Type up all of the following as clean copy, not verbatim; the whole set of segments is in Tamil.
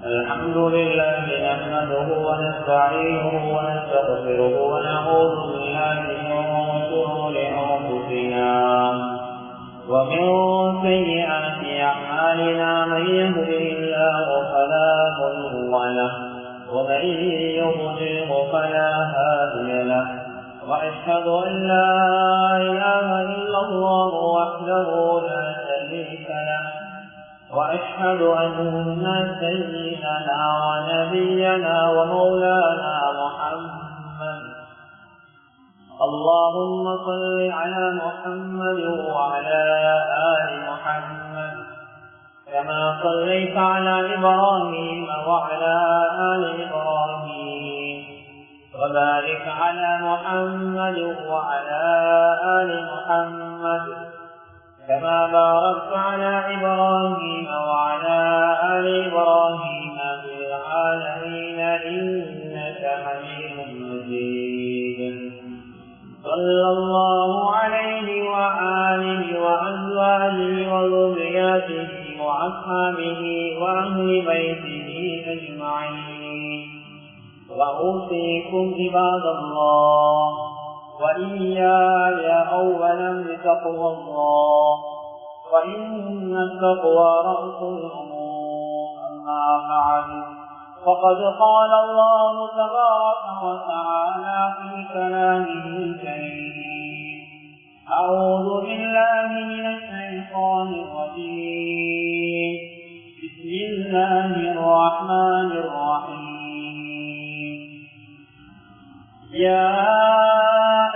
الحمد لله نحمده ونستعينه ونستغفره ونعوذ بالله من شرور أنفسنا ومن سيئات أعمالنا من يهده الله فلا مضل له ومن يضلل فلا هادي له وأشهد أن لا إله إلا الله وحده لا شريك له وأشهد أن سيدنا ونبينا ومولانا محمد اللهم صل على محمد وعلى آل محمد كما صليت على إبراهيم وعلى آل إبراهيم وبارك على محمد وعلى آل محمد كما باركت على إبراهيم وعلى آل إبراهيم في العالمين إنك حميد مجيد صلى الله عليه وآله وأزواجه وذرياته وأصحابه وأهل بيته أجمعين وأوصيكم عباد الله وإياي أولا بتقوى الله وإن التقوى رأس الأمور أما بعد فقد قال الله تبارك وتعالى في كلامه الكريم أعوذ بالله من الشيطان الرجيم بسم الله الرحمن الرحيم يا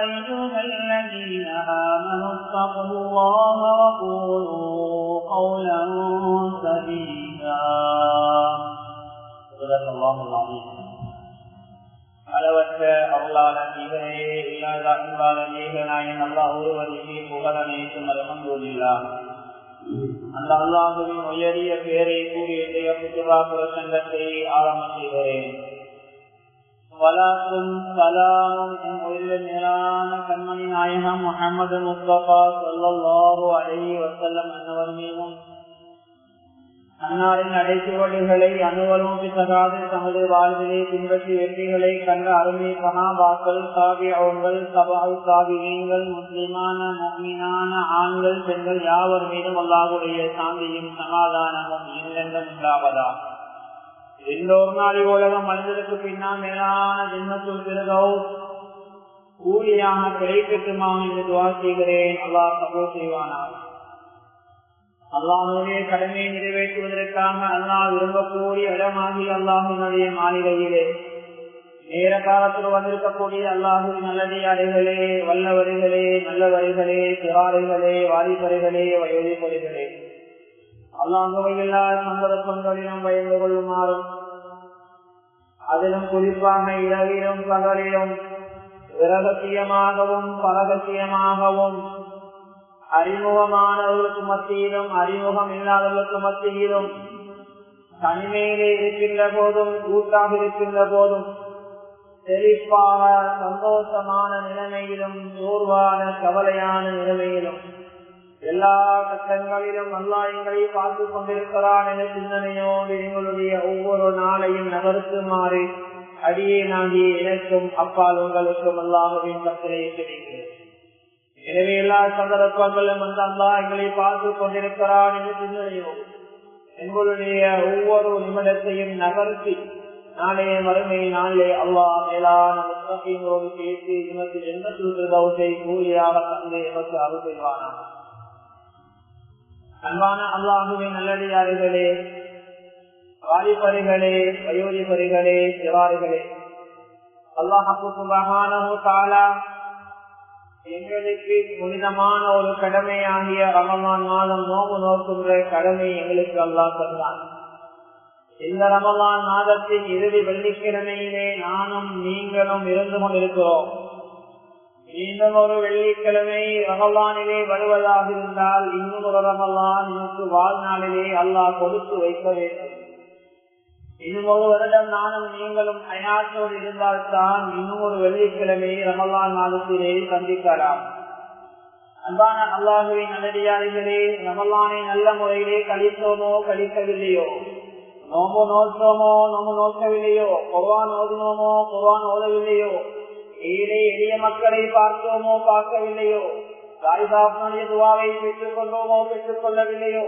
أيها الذين آمنوا اتقوا الله وقولوا قولا سديدا صدق الله العظيم அளவற்ற அருளாளன் இவரே இல்லாத அன்பாளன் ஏகநாயன் அல்லாஹ் ஒருவருக்கே புகழனைக்கும் அல்ஹம்துலில்லாஹ். அந்த அல்லாஹுவின் உயரிய பெயரை கூறி இன்றைய குத்துபா பிரசங்கத்தை ஆரம்பம் செய்கிறேன். வலாக்கும் சலாமும் மேலான கண்மணி நாயகம் முஹம்மது முஸ்தபா ஸல்லல்லாஹு அலைஹி வஸல்லம் அன்னவர் மீதும் அன்னாரின் அடைச்சுவடுகளை அனுவலும் பிசகாது தமது வாழ்விலே பின்பற்றி வெற்றிகளை கண்ட அருமை சஹாபாக்கள் தாபிஊன்கள் தபஉ தாபிஈன்கள் முஸ்லிமான முஃமினான ஆண்கள் பெண்கள் யாவர் மீதும் அல்லாஹ்வுடைய சாந்தியும் சமாதானமும் என்றென்றும் உண்டாவதாக. எல்லோர் நாளை உலகம் மனிதருக்கு பின்னால் மேலான ஜன்னத்துல் ஃபிர்தௌஸ் கூலியாக கிடைக்கட்டுமா என்று துஆ செய்கிறேன். அல்லாஹ் கபூல் செய்வானாக. அல்லாஹ்வுடைய கடமையை நிறைவேற்றுவதற்காக அல்லாஹ் விரும்பக்கூடிய இடமாகி அல்லாஹ்வினுடைய மாளிகையிலே நேர காலத்தில் வந்திருக்கக்கூடிய அல்லாஹ்வின் நல்லடியார்களே, வல்லவர்களே, நல்லவர்களே, சிறார்களே, வாலிபர்களே, வயோதிபர்களே, அல்லாஹ்வை எல்லா சந்தர்ப்பங்களிலும் பயந்து கொள்ளுமாறும் அதிலும் குறிப்பாக இரவிலும் பகலிலும் இரகசியமாகவும் பரகசியமாகவும் அறிமுகமானவர்களுக்கு மத்தியிலும் அறிமுகம் இல்லாதவர்களுக்கு மத்தியிலும் தனிமையிலே இருக்கின்ற போதும் கூட்டாக இருக்கின்ற போதும் செழிப்பாக சந்தோஷமான நிலைமையிலும் சோர்வான கவலையான நிலைமையிலும் எல்லா கட்டங்களிலும் அல்லாஹ் எங்களை பார்த்து கொண்டிருக்கிறான் என்ற சிந்தனையோடு எங்களுடைய ஒவ்வொரு நாளையும் நகர்த்துமாறு அடியேனாகிய எனக்கும் அப்பால் உங்களுக்கும் அல்லாஹ்வின் கட்டளையை கிடைக்கிறது. எனவே எல்லா சந்தர்ப்பங்களும் அந்த அல்லாஹ் எங்களை பார்த்து கொண்டிருக்கிறான் என்ற சிந்தனையோடு எங்களுடைய ஒவ்வொரு நிமிடத்தையும் நகர்த்தி நாளைய மறுமை நாளே அல்லாஹ் மேலான முத்தகீன்களோடு பேசி எமக்கு ஜன்னத்துல் ஃபிர்தௌஸை கூலியாக தந்து எமக்கு அருள் செய்வானாக. அன்பான அல்லாஹ்வின் நல்லடியார்களே, வாலிபர்களே, வயோதிபர்களே, சிறார்களே, அல்லாஹ் சுப்ஹானஹு தஆலா எங்களுக்கு புனிதமான ஒரு கடமையாகிய ரமலான் மாதம் நோம்பு நோக்குகின்ற கடமை எங்களுக்கு அல்லாஹ் தந்தான். இந்த ரமலான் மாதத்தின் இறுதி வெள்ளிக்கிழமையிலே நானும் நீங்களும் இருந்து கொண்டிருக்கிறோம். இன்னும் ஒரு வெள்ளிக்கிழமை ரமலானிலே வருவதாக இருந்தால் இன்னும் ஒரு ரமலான் நமக்கு வாழ்நாளிலே அல்லாஹ் கொடுத்து வைக்க வேண்டும். இன்னும் ஒரு வருடம் நானும் நீங்களும் ஹயாத்தோடு இருந்தால்தான் இன்னும் ஒரு வெள்ளிக்கிழமை ரமலான் மாதத்திலே சந்திக்கலாம். அன்பான அல்லாஹுவின் நல்லடியார்களே, ரமலானை நல்ல முறையிலே கழித்தோமோ கழிக்கவில்லையோ, நோம்பு நோற்றோமோ நோம்பு நோக்கவில்லையோ, குர்ஆன் ஓதுனோமோ குர்ஆன் ஓதவில்லையோ, ஏழை எளிய மக்களை பார்த்தோமோ பார்க்கவில்லையோ, தாய்தாப்பனுடைய துவாவை பெற்றுக் கொண்டோமோ பெற்றுக் கொள்ளவில்லையோ,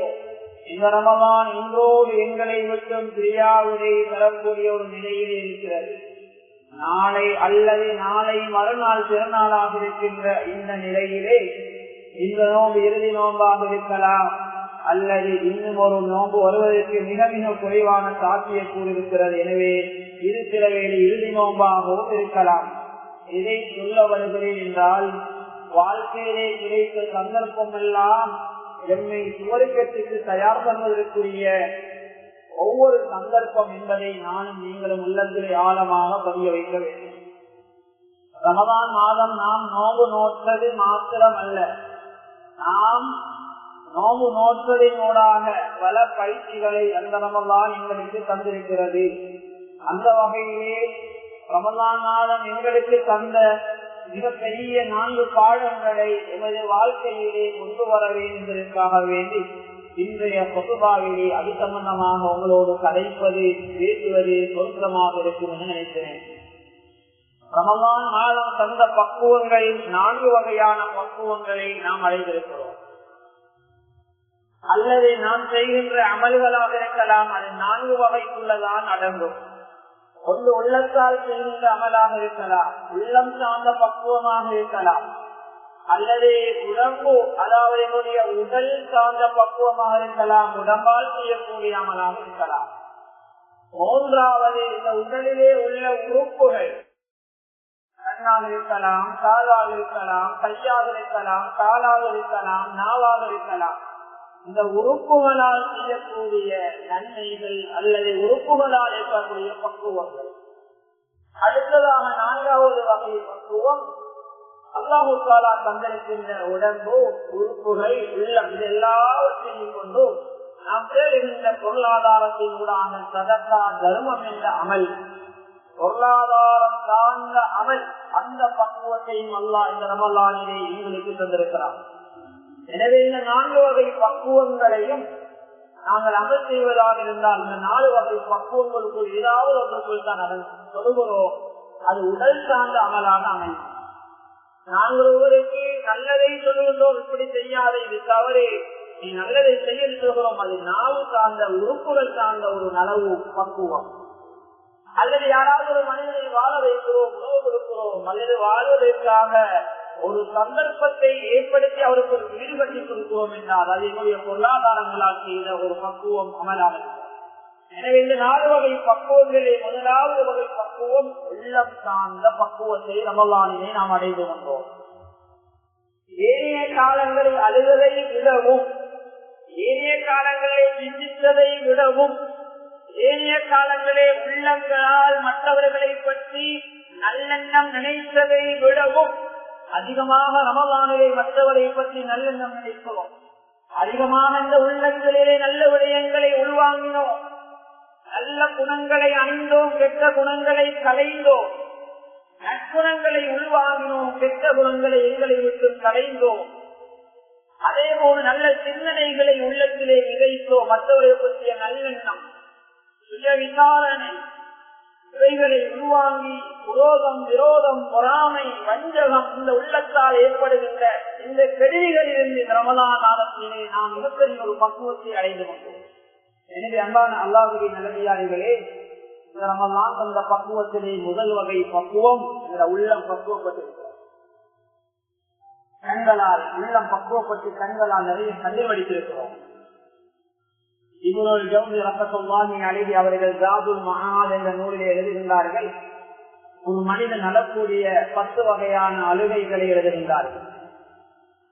இந்த ரமலான் இன்றோடு எங்களை விட்டும் பிரியாவிடை பெறக்கூடிய ஒரு நிலையில் இருக்கிறது. நாளை அல்லது நாளை மறுநாள் திருநாளாக இருக்கின்ற இந்த நிலையிலே இந்த நோன்பு இறுதி நோன்பாக இருக்கலாம், அல்லது இன்னும் ஒரு நோன்பு வருவதற்கு மிக மிக குறைவான சாத்தியக்கூறு இருக்கிறது. எனவே இருக்கிற வேலை இறுதி நோன்பாகவும் இருக்கலாம். இதை சொல்ல வருகிறேன் என்றால், வாழ்க்கையிலே கிடைத்த சந்தர்ப்பம் எல்லாம் எம்மை சுவர்க்கத்துக்கு தயார் பண்ணுவதற்குரிய ஒவ்வொரு சந்தர்ப்பம் என்பதை நானும் நீங்களும் உள்ளத்திலே ஆழமாக பதிய வைக்க வேண்டும். ரமதான் மாதம் நாம் நோம்பு நோற்றது மாத்திரம் அல்ல, நாம் நோம்பு நோற்றதினூடாக பல பயிற்சிகளை அந்த ரமலான் எங்களுக்கு தந்திருக்கிறது. அந்த வகையிலே ரமலான் மாதம் எங்களுக்கு தந்த மிகப்பெரிய 4 பாடங்களை எமது வாழ்க்கையிலே கொண்டு வர வேண்டியதற்காக வேண்டி இன்றைய பொதுவாவிலே அது சம்பந்தமாக உங்களோடு கதைப்பது பேசுவது பொருத்தமாக இருக்கும் என நினைக்கிறேன். ரமலான் மாதம் தந்த பக்குவங்கள் 4 வகையான பக்குவங்களை நாம் அடைந்திருக்கிறோம். அல்லது நாம் செய்கின்ற அமல்களாக இருக்கலாம், அது 4 வகைக்குள்ளதான் அடங்கும். ஒன்று உள்ளத்தால் செய்கின்ற அமலாக இருக்கலாம், உள்ளம் சார்ந்த பக்குவமாக இருக்கலாம், அல்லது உடம்பு அதாவது என்னுடைய உடல் சார்ந்த பக்குவமாக இருக்கலாம், உடம்பால் செய்யக்கூடிய அமலாக இருக்கலாம். 3வது இந்த உடலிலே உள்ள உறுப்புகள், கண்ணாக இருக்கலாம், காலாக இருக்கலாம், கையாக இருக்கலாம், காலாக இருக்கலாம், நாவாக இருக்கலாம். இந்த உறுப்புகளால் செய்யக்கூடிய நன்மைகள் அல்லது உறுப்புகளால் ஏற்படக்கூடிய பக்குவங்கள். அடுத்ததாக 4வது வகை பக்குவம், அல்லாஹு தஆலா தந்திருக்கின்ற உடம்பு, உறுப்புகள், உள்ளம், இது எல்லாவற்றையும் கொண்டு நாம் தேடுகின்ற பொருளாதாரத்தின் ஊடாக சதகா தர்மம் என்ற அமல், பொருளாதாரம் சார்ந்த அமல், அந்த பக்குவத்தையும் அல்லாஹ் இந்த ரமலானிலே எங்களுக்கு தந்திருக்கிறார். எனவே இந்த 4 வகை பக்குவங்களையும் நாங்கள் அமல் செய்வதாக இருந்தால் இந்த 4 வகை பக்குவங்களுக்குள் ஏதாவது ஒன்றுக்குள் தான் சொல்கிறோம், அது உடல் சார்ந்த அமலாக அமையும். நாங்கள் ஒருவருக்கு நல்லதை சொல்லுகின்றோம், இப்படி செய்யாத, இது தவறு, நீ நல்லதை செய்ய சொல்கிறோம், அது நாவு சார்ந்த உறுப்புகள் சார்ந்த ஒரு நலவு பக்குவம். அல்லது யாராவது ஒரு மனிதனை வாழ வைக்கிறோம், உணவு கொடுக்கிறோம், அல்லது வாழ்வதற்காக ஒரு சந்தர்ப்பத்தை ஏற்படுத்தி அவருக்கு ஒரு வீடு கட்டி கொடுக்கிறோம் என்றால் அது என்னுடைய பொருளாதாரங்களால் செய்த ஒரு பக்குவம் அமலாக இருக்கிறது. எனவே இந்த 4 வகை பக்குவங்களே 1வது வகை பக்குவம் உள்ளம் சார்ந்த பக்குவத்தை ரமலானிலே நாம் அடைந்து கொண்டோம். ஏனைய காலங்களில் அழுவதை விடவும், ஏனைய காலங்களிலே சிந்தித்ததை விடவும், ஏனைய காலங்களே உள்ளங்களால் மற்றவர்களை பற்றி நல்லெண்ணம் நினைத்ததை விடவும் அதிகமாக ரமலானிலே மற்றவரை பற்றி நல்லெண்ணம் நினைக்கிறோம். அதிகமாக இந்த உள்ளங்களிலே நல்ல விடயங்களை உள்வாங்கினோம், நல்ல குணங்களை அணிந்தோம், கெட்ட குணங்களை களைந்தோம், நற்குணங்களை உள்வாங்கினோம், கெட்ட குணங்களை எங்களை விட்டு களைந்தோம். அதே போல நல்ல சிந்தனைகளை உள்ளத்திலே விதைத்தோம், மற்றவரை பற்றிய நல்லெண்ணம், சுய விசாரணை, இவைகளை உள்வாங்கி குரோதம், விரோதம், பொறாமை, வஞ்சகம், இந்த உள்ளத்தால் ஏற்படுகின்ற இந்த கெடுதிகளிலிருந்து ரமலான் மாதத்திலே நாம் மிகப்பெரிய ஒரு பக்குவத்தை அடைந்து கொண்டோம். எனவே அன்பான அல்லாஹ்வுடைய நல்லடியார்களே, இந்த ரமலான் அந்த பக்குவத்திலே முதல் வகை பக்குவம் இந்த உள்ளம் பக்குவப்பட்டிருக்கிறது. கண்களால் உள்ளம் பக்குவப்பட்டு கண்களால் நிறைய கண்ணீர் வடித்திருக்கிறோம். இப்னுல் ஜௌஸி ரஹ்மத்துல்லாஹி அலைஹி அவர்கள் ஜாதுல் மஆத் என்ற நூலிலே எழுதுகின்றார்கள், ஒரு மனிதன் நடக்கூடிய 10 வகையான அழுகைகளை எழுதுகின்றார்கள்.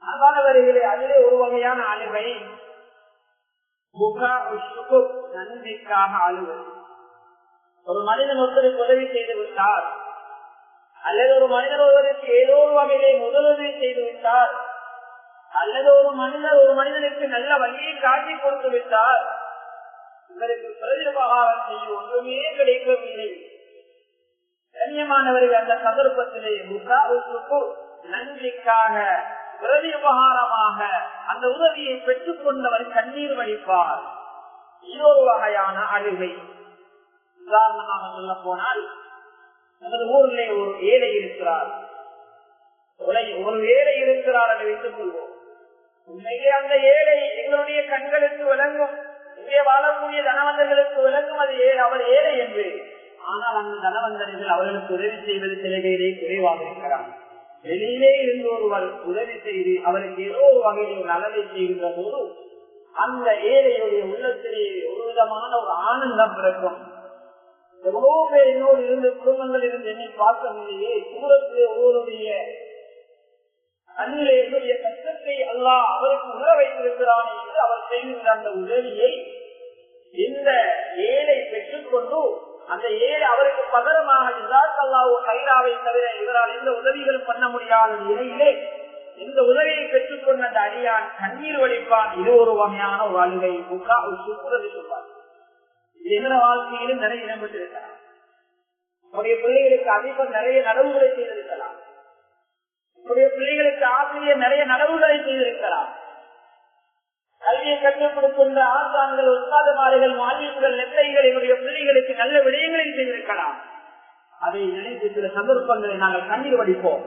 அன்பானவர்களே, அதிலே ஒரு வகையான அழுகை நன்றிக்காக அழுவது. ஒரு மனிதன் ஒருத்தருக்கு உதவி செய்து விட்டார், அல்லது ஒரு மனிதர் ஒருவருக்கு ஏதோ ஒரு வகையிலே முதலுதவி செய்து விட்டார், அல்லது ஒரு மனிதனுக்கு நல்ல வழியை காட்டி கொடுத்து விட்டார், இவருக்கு பிரதிபகாரம் செய்ய ஒன்றுமே கிடைக்கவில்லை. கண்ணியமானவர்கள், அந்த சந்தர்ப்பத்திலே நன்றிக்காக பிரதி உபகாரமாக அந்த உதவியை பெற்றுக் கொண்டவர் கண்ணீர் வடிப்பார். இது ஒரு வகையான அழுகை. உதாரணமாக சொல்ல போனால், நமது ஊரிலே ஒரு ஏழை இருக்கிறார், ஒரு ஏழை இருக்கிறார் என்று வைத்துக் கொள்வோம். உண்மையிலே அந்த ஏழை எங்களுடைய கண்களுக்கு விளங்கும், இங்கே வாழக்கூடிய தனவந்தர்களுக்கு விளங்கும் அது அவர் ஏழை என்று. ஆனால் அந்த தனவந்தர்கள் அவர்களுக்கு உதவி செய்வது சில பேரே குறைவாக இருக்கிறார். வெளியிலே இருந்து ஒருவர் உதவி செய்து அவருக்கு ஏதோ ஒரு வகையில் நலவை செய்கின்ற போது அந்த ஏழையுடைய உள்ளத்திலே ஒரு விதமான ஒரு ஆனந்தம் பிறக்கும். எவ்வளவு பேர் என்னோடு இருந்து குடும்பங்கள் இருந்து என்னை பார்க்கவில்லையே, தூரத்திலே ஒருவருடைய அன்னிலே என்னுடைய கஷ்டத்தை அல்லாஹ் அவருக்கு உணர வைத்திருக்கிறானே என்று அவர் செய்கின்ற அந்த உதவியை இந்த ஏழை பெற்றுக்கொண்டு அந்த ஏழை அவருக்கு பகரமாக இருந்தால் அல்லாஹ் கைராவை தவிர இவரால் எந்த உதவிகளும் பண்ண முடியாத நிலையிலே இந்த உதவியை பெற்றுக்கொண்ட அந்த அடியான் கண்ணீர் வடிப்பான். இது ஒரு வகையான ஒரு அழுகை. சுக்குறது சொல்வார். இது எந்த வாழ்க்கையிலும் நிறைய இடம்பெற்றிருக்கலாம். நம்முடைய பிள்ளைகளுக்கு அதிபர் நிறைய நடவுகளை செய்திருக்கலாம். நம்முடைய பிள்ளைகளுக்கு ஆசிரியர் நிறைய நடவுகளை செய்திருக்கலாம். கல்வியை கற்றுக் கொடுக்கின்ற ஆசான்கள், உஸ்தாதுமார்கள், மாலியங்கள், நெத்தைகள் என்னுடைய பிள்ளைகளுக்கு நல்ல விடயங்களை செய்திருக்கலாம். அதை நினைத்து சில சந்தர்ப்பங்களை நாங்கள் கண்ணீர் வடிப்போம்.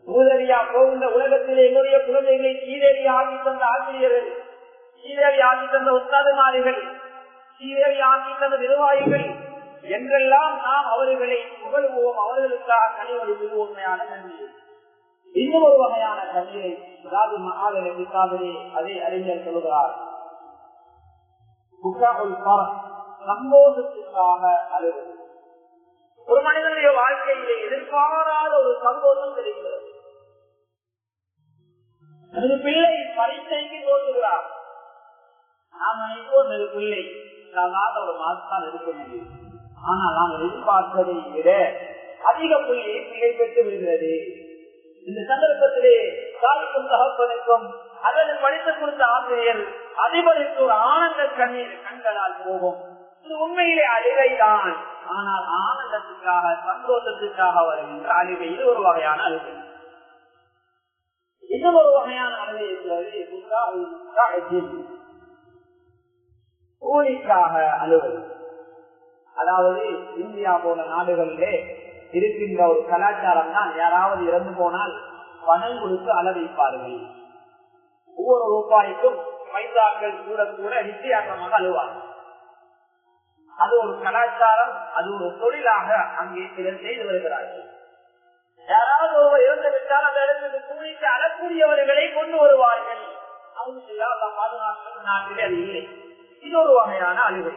உதவியா போகின்ற உலகத்திலே என்னுடைய குழந்தைகளை சீதேவி ஆக்கி தந்த ஆசிரியர்கள், சீதேவி ஆக்கி தந்த உஸ்தாதுமார்கள், சீதேவி ஆக்கி தந்த நிர்வாகிகள் என்றெல்லாம் நாம் அவர்களை புகழ்வோம். அவர்களுக்காக கனிவடிப்பது உண்மையான கண்ணீர். இன்னும் ஒரு வகையான கண்ணீரை அதாவது மகாதே அதை அறிஞர் சொல்கிறார். சந்தோஷத்திற்காக அழுவது. ஒரு மனிதனுடைய வாழ்க்கையிலே எதிர்பாராத ஒரு சந்தோஷம் தெரிகிறது. எனது பிள்ளை பரீட்சைக்கு தோன்றுகிறார். நாம் நினைப்போம் எனது பிள்ளை ஒரு மாதத்தான் இருக்க முடியும். ஆனால் நாம் எதிர்பார்ப்பதை விட அதிக புள்ளியை பிள்ளை பெற்று விடுகிறது. இந்த சந்தர்ப்பத்திலே தாய்க்கும் தகப்பனுக்கும் அதனை படித்துக் கொடுத்த ஆசிரியர் அதிபருக்கு ஒரு ஆனந்த கண்ணீர் கண்களால் போகும். இது உண்மையிலே அழுகைதான். ஆனால் ஆனந்தத்துக்காக சந்தோஷத்துக்காக வருகின்ற அழுகை. இது ஒரு வகையான அழுகை. இன்னும் ஒரு வகையான அழுகை இருக்கிறது, கூலிக்காக அழுவது. அதாவது இந்தியா போன்ற நாடுகளிலே இருக்கின்ற ஒரு கலாச்சாரம் தான், யாராவது இறந்து போனால் பணம் கொடுத்து அழ வைப்பார்கள். ஒவ்வொரு ரூபாய்க்கும் பைசாக்கள் கூட கூட நிச்சயமாக அழுவார்கள். அது ஒரு கலாச்சாரம், அது ஒரு தொழிலாக அங்கே சிலர் செய்து வருகிறார்கள். யாராவது ஒருவர் இறந்து விட்டால் அந்த இடத்துக்கு கூலிக்கு அழக்கூடியவர்களை கொண்டு வருவார்கள். அவங்க பாதுகாப்பு நாட்டிலே அது இல்லை. இது ஒரு வகையான அழுகை.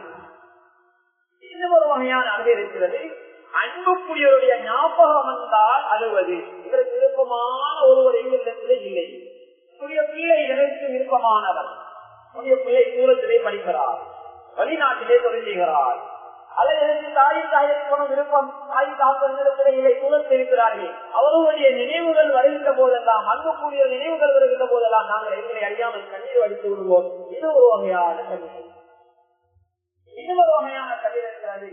இன்னும் ஒரு வகையான அழுகை இருக்கிறது, அன்புக்குரியவருடைய ஞாபகம் வந்தால் அழுவது. இதற்கு விருப்பமான ஒருவர் எங்களிடத்திலே இல்லை. உடைய பிள்ளை எனக்கு விருப்பமானவர், உடைய பிள்ளை தூரத்திலே படிக்கிறார், வெளிநாட்டிலே தொழில் செய்கிறார், அல்லது எனக்கு தாயின் தாயத்துக்கான விருப்பம் தாய் தாப்பத்திலே இல்லை, தூரத்தில் இருக்கிறார்கள். அவர்களுடைய நினைவுகள் வருகின்ற போதெல்லாம், அன்புக்குரிய நினைவுகள் வருகின்ற போதெல்லாம் நாங்கள் எங்களை அறியாமல் கண்ணீர் வடித்து விடுவோம். இது ஒரு வகையான கண்ணீர். இன்னொரு வகையான கண்ணீர் இருக்கிறது,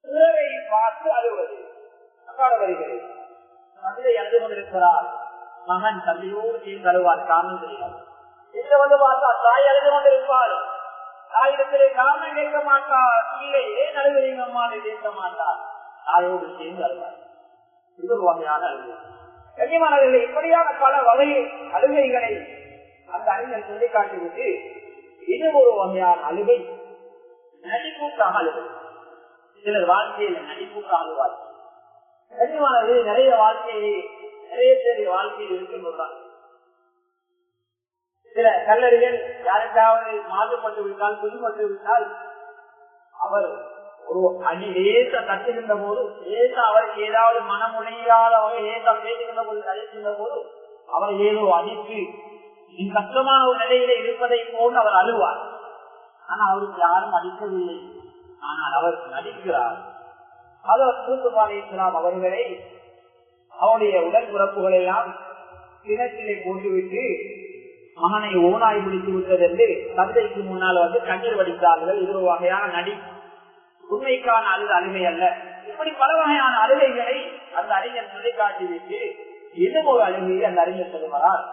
பிறரை பார்த்து அழுவது. வருகிறது தந்தை அழுது கொண்டிருக்கிறார், மகன் தந்தையோடு சேர்ந்து அழுவார், காரணம் தெரியாது. இங்க வந்து பார்த்தா தாய் அழுது கொண்டிருப்பார், தாயிடத்திலே காரணம் கேட்க மாட்டார், இல்லை ஏன் அழுகிறீங்கம்மா கேட்க மாட்டார், தாயோடு சேர்ந்து அழுவார். இது ஒரு வகையான அழுகை. கண்ணியமானவர்களே, இப்படியான பல வகை அழுகைகளை அந்த அறிஞர் சொல்லி காட்டிவிட்டு, இது ஒரு வகையான அழுகை நடிப்புக்காக அழுகை. சிலர் வாழ்க்கையில நடிப்புக்காக அழுவார். கண்ணியமானவர்களே, நிறைய வாழ்க்கையை நிறைய பேர் வாழ்க்கையில் இருக்கின்றார். சில கல்லறிகள் யாருக்காவது மாற்றப்பட்டு விட்டால், புதுப்பட்டு விட்டால், அவர் ஒரு அடி லேச தட்டுகின்ற போது, லேச அவருக்கு ஏதாவது மனமுடியாத வகை லேசா பேசுகின்ற போது, அழைக்கின்ற போது அவர் ஏதோ அடித்து கஷ்டமான ஒரு நிலையில இருப்பதை போன்று அவர் அழுவார். ஆனால் அவருக்கு யாரும் அடிக்கவில்லை, ஆனால் அவர் நடிக்கிறார். அவர் தூத்துப்பாளையம் அவர்களை அவருடைய உடற்பிறப்புகள் எல்லாம் கிணற்றிலே போட்டுவிட்டு மகனை ஓனாய் பிடித்து விட்டது என்று தந்தைக்கு முன்னால் வந்து கண்ணீர் வடித்தார்கள். இது ஒரு வகையான நடி, உண்மைக்கான அழுகை அல்ல. இப்படி பல வகையான அழுகைகளை அந்த அறிஞர் சொல்லி காட்டிவிட்டு இன்னும் ஒரு அழுகையை அந்த அறிஞர் சொல்லுவார்,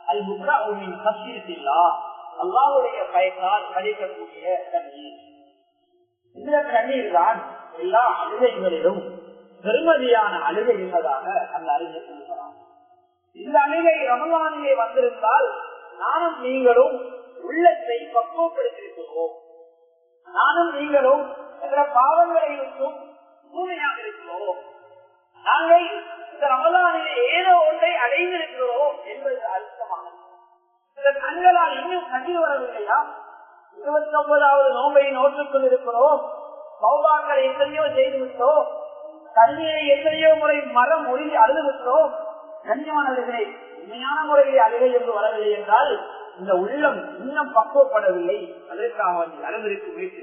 அது முக்ராவின் சத்தியத்தில்லா, அல்லாஹ்வுடைய பயத்தால் கிடைக்கக்கூடிய தண்ணீர். இந்த தண்ணீர் தான் எல்லா அழுகைகளிலும் பெருமதியான அழுகை என்பதாக அந்த அறிஞர் சொல்லுகிறார். இந்த அழுகை ரமலானிலே வந்திருந்தால் நானும் நீங்களும் உள்ளத்தை பக்குவப்படுத்தியிருக்கிறோம். நானும் நீங்களும் என்ற பாவங்களை விட்டும் தூய்மையாக இருக்கிறோம். நாங்கள் இந்த ரமலானிலே ஏதோ ஒன்றை அடைந்திருக்கிறோம் என்பது அர்த்தமானது. இந்த கண்களால் இன்னும் கண்ணீர் வரவில்லையா? 29வது நோன்பை நோற்றுக் கொண்டிருக்கிறோம். சௌபாக்களை எத்தனையோ செய்துவிட்டோம். தண்ணீரை எத்தனையோ முறை மரம் ஒழுங்கி அழுது விட்டோம். கண்ணியமானவர்களே, உண்மையான முறையில் அழுகை என்று வரவில்லை என்றால் இந்த உள்ளம் இன்னும் பக்குவப்படவில்லை. அதற்காக அழுவதற்கு முயற்சி.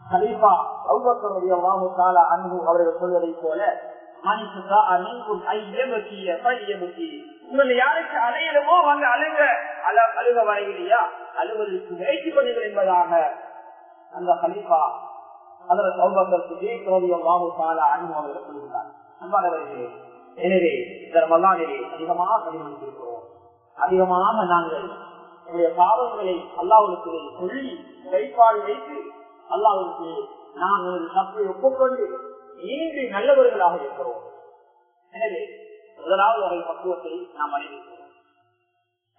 கலீஃபா அபூபக்கர் ரலியல்லாஹு தஆலா அன்ஹு அவர்கள் சொல்வதை போல, மனிதா அன்கும் ஐயபகிய ஃபயபகி, உங்களை யாருக்கு அலையலுமோ வந்து அழுக, அழுக வரையிலையா அழுவதற்கு முயற்சி பண்ணுங்கள் என்பதாக அந்த கலீஃபா ஹஜ்ரத் அபூபக்கர் சித்தீக் ரலியல்லாஹு தஆலா அன்ஹு அவர்கள் சொல்கிறார். அன்பானவர்களே, எனவே இந்த ரமலானிலே அதிகமாக கடினமாயிருக்கிறோம். அதிகமாக நாங்கள் நம்முடைய பாவங்களை அல்லாஹ்வுக்கு சொல்லி கைப்பாடு வைத்து அல்லாஹ்வுக்கு நாம் ஒரு தப்பை ஒப்புக்கொண்டு நீண்டி நல்லவர்களாக இருக்கிறோம். எனவே முதலாவது வகை பக்குவத்தை நாம் அடைந்திருக்கிறோம்.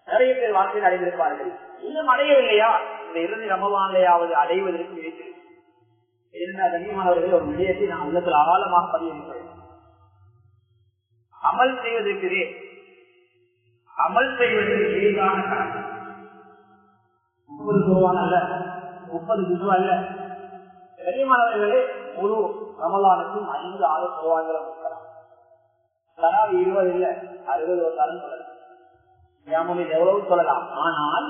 நிறைய பேர் வாழ்க்கையில் அடைந்திருப்பார்கள். இன்னும் அடையவில்லையா? இந்த இறுதி ரமலானிலேயாவது அடைவதற்கு இருக்கிறது. கண்ணியமானவர்கள் ஒரு விடயத்தை நான் உள்ளத்தில் ஆழமாக பதிவு அமல் செய்வதற்கு அமல் செய்வதற்கு எளிதான கணக்கு 30 ரூபாய் அல்ல, 30 ரூபாய் அல்ல. கண்ணியமானவர்களே, முழு ரமலானுக்கும் 5-6 ரூபாய்களை கொடுக்கலாம். தராவி 20 இல்ல 60 வந்தாலும் சொல்லலாம். யாமுனில் எவ்வளவு சொல்லலாம். ஆனால்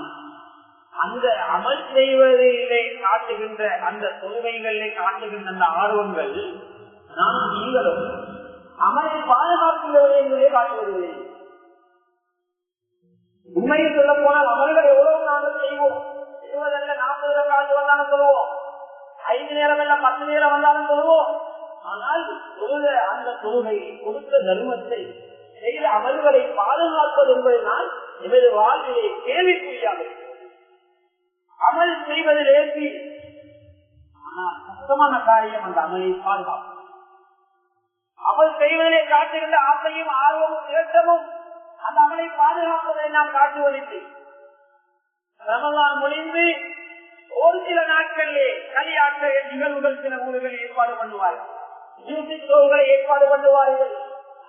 அந்த அமல் செய்வதிலே காட்டுகின்ற அந்த தொழுகைகளிலே காட்டுகின்ற அந்த ஆர்வங்கள் நாம் நீங்களும் அமலை பாதுகாக்கின்றவை என்பதை காட்டுவதில்லை. உண்மையை சொல்ல போனால் அமல்கள் எவ்வளவு நாங்கள் செய்வோம். 20 அல்ல 40 காலத்து வந்தாலும் சொல்லுவோம். 5 நேரம் அல்ல 10 நேரம் வந்தாலும் சொல்லுவோம். ஆனால் அந்த தொழுகை கொடுத்த தர்மத்தை செய்த அமல்களை பாதுகாப்பது என்பதுதான் எமது வாழ்விலே கேள்விக்குறியாக இருக்கிறது. அமல் செய்வதில் ஏற்றி ஆனால் சுத்தமான காரியம் அந்த அமலை பாதுகாப்பு. அமல் செய்வதிலே காட்டுகின்ற ஆசையும் ஆர்வமும் ஏற்றமும் அந்த அமலை பாதுகாப்பதை நாம் காட்டுவதில்லை. ரமலான் முடிந்து ஒரு சில நாட்களிலே களியாட்ட நிகழ்வுகள் சில ஊர்களில் ஏற்பாடு பண்ணுவார்கள். ஏற்பாடு பண்ணுவார்கள்.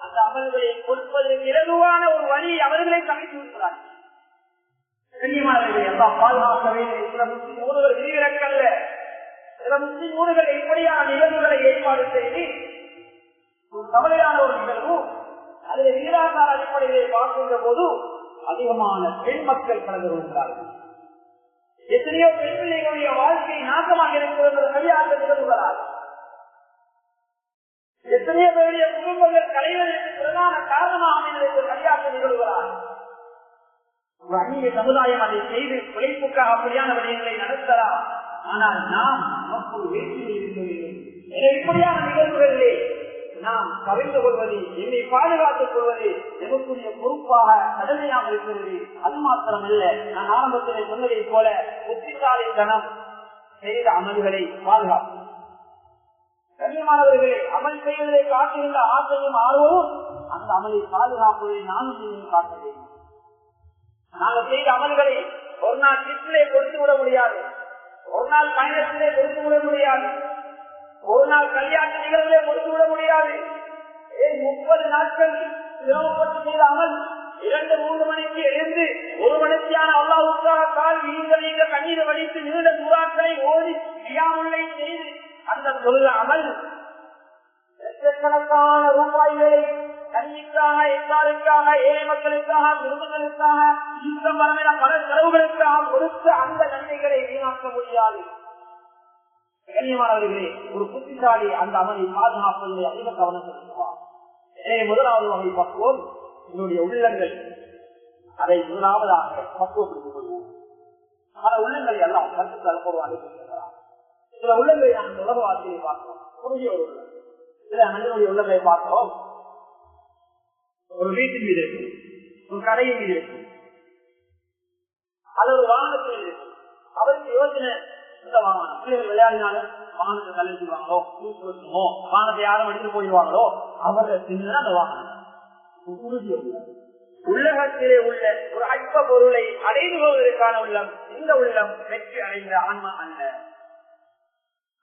அந்த அமல்களை கொடுப்பது இலகுவான ஒரு வழி அவர்களை கலைத்து விடுகிறார்கள். எல்லாம் பாதுகாக்க வேண்டும். சில முஸ்லிம் ஊர்கள் விதிவிலக்கல்ல. சில முஸ்லிம் ஊர்கள் எப்படியான நிகழ்வுகளை ஏற்பாடு செய்து கவலையான ஒரு நிகழ்வு அதில் வீராசார அடிப்படையிலே பார்க்கின்ற போது அதிகமான பெண் மக்கள் கலந்து கொள்கிறார்கள். எத்தனையோ பெண் பிள்ளைகளுடைய வாழ்க்கை நாசமாக இருக்கிறது கையாள நிகழ்வுகளால். எத்தனையோ பேருடைய குடும்பங்கள் கலைவதற்கு பிரதான காரணமாக அமைந்திருக்கிற கையாள நிகழ்வுகளால் ஒரு அந்நிய சமுதாயம் அதை செய்து பிழைப்புக்காக அப்படியான விடயங்களை நடத்தலாம். ஆனால் நாம் நமக்கு வேற்றுமை இருக்கவில்லை. இப்படியான நிகழ்வுகளிலே நாம் கவிழ்ந்து கொள்வது, என்னை பாதுகாத்துக் கொள்வது நமக்குரிய பொறுப்பாக கடமையாக இருக்கிறது. அது மாத்திரமல்ல, நான் ஆரம்பத்திலே சொன்னதை போல புத்திசாலித்தனம் செய்த அமல்களை பாதுகாக்கும். கண்ணியமானவர்களை அமல் செய்வதை காட்டுகின்ற ஆசையும் ஆர்வமும் அந்த அமலை பாதுகாப்பதை நானும் நீங்கள் காட்ட வேண்டும். நாங்கள் செய்த அமல்களை ஒரு நாள் கிட்டிலே கொடுத்து விட முடியாது, ஒரு நாள் பயணத்திலே கொடுத்து விட முடியாது, ஒரு நாள் கல்யாண நிகழ்வுகளை கொடுத்து விட முடியாது. 30 நாட்கள் சிரமப்பட்டு செய்த அமல் 2-3 மணிக்கு எழுந்து 1 மணிக்கான அல்லாஹ்வுக்காக கால் நீங்க கண்ணீரை வடித்து நீண்ட சூறாக்களை ஓடி கியாமுல்லை செய்து அந்த தொழுத அமல் லட்சக்கணக்கான ரூபாய்களை கல்விக்காக, எக்காலுக்காக, ஏழை மக்களுக்காக, குடும்பங்களுக்காக, யுத்தம் வரமென பல செலவுகளுக்காக கொடுத்த அந்த நன்மைகளை வீணாக்க முடியாது. கண்ணியமானவர்களே, ஒரு புத்திசாலி அந்த அமலை பாதுகாப்பதிலே அதிக கவனம் செலுத்துவார். எனவே முதலாவது வகை பக்குவம் என்னுடைய உள்ளங்கள், அதை முதலாவதாக பக்குவப்படுத்திக் கொள்வோம். பல உள்ளங்களை எல்லாம் கருத்து தரப்படுவார்கள். சில உள்ளங்களை நாம் உலக வாழ்க்கையை பார்க்கிறோம், குறுகிய ஒரு உள்ளம். சில மனிதனுடைய உள்ளங்களை பார்க்கிறோம், ஒரு வீட்டின் மீது இருக்கும், ஒரு கடையின் மீது இருக்கும், அது ஒரு வாகனத்தில் இருக்கும். அவருக்கு யோசனை, இந்த வாகனம் பிள்ளைகள் விளையாடினாலும் வாகனத்தை தள்ளிடுவாங்களோ, தூக்குமோ, வாகனத்தை யாரும் எடுத்து போயிடுவாங்களோ, அவரை சின்ன அந்த வாகனம் உறுதி உள்ளகத்திலே உள்ள ஒரு அற்ப பொருளை அடைந்து போவதற்கான உள்ளம், இந்த உள்ளம் வெற்றி அடைந்த ஆன்மா அல்ல.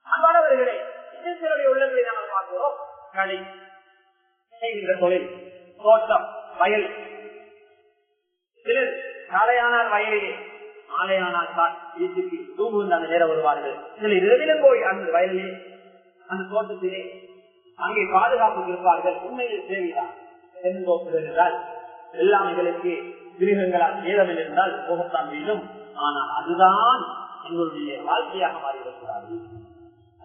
அன்பானவர்களே, சிலருடைய உள்ளங்களை நாங்கள் பார்க்கிறோம். கடை செய்கின்ற தொழில், தோட்டம், வயல். சிலர் காலையானால் வயலிலே, மாலையானால் தான் வீட்டுக்கு தூங்குகின்ற அந்த நேரம் வருவார்கள். சிலர் இரவிலும் போய் அந்த வயலிலே, அந்த தோட்டத்திலே அங்கே பாதுகாப்பு இருப்பார்கள். உண்மையில் தேவைதான் என்றால் எல்லாம் எங்களுக்கு மிருகங்களால் சேதமில் இருந்தால் போகத்தான் வேண்டும். ஆனால் அதுதான் எங்களுடைய வாழ்க்கையாக மாறிவிடக்கூடாது,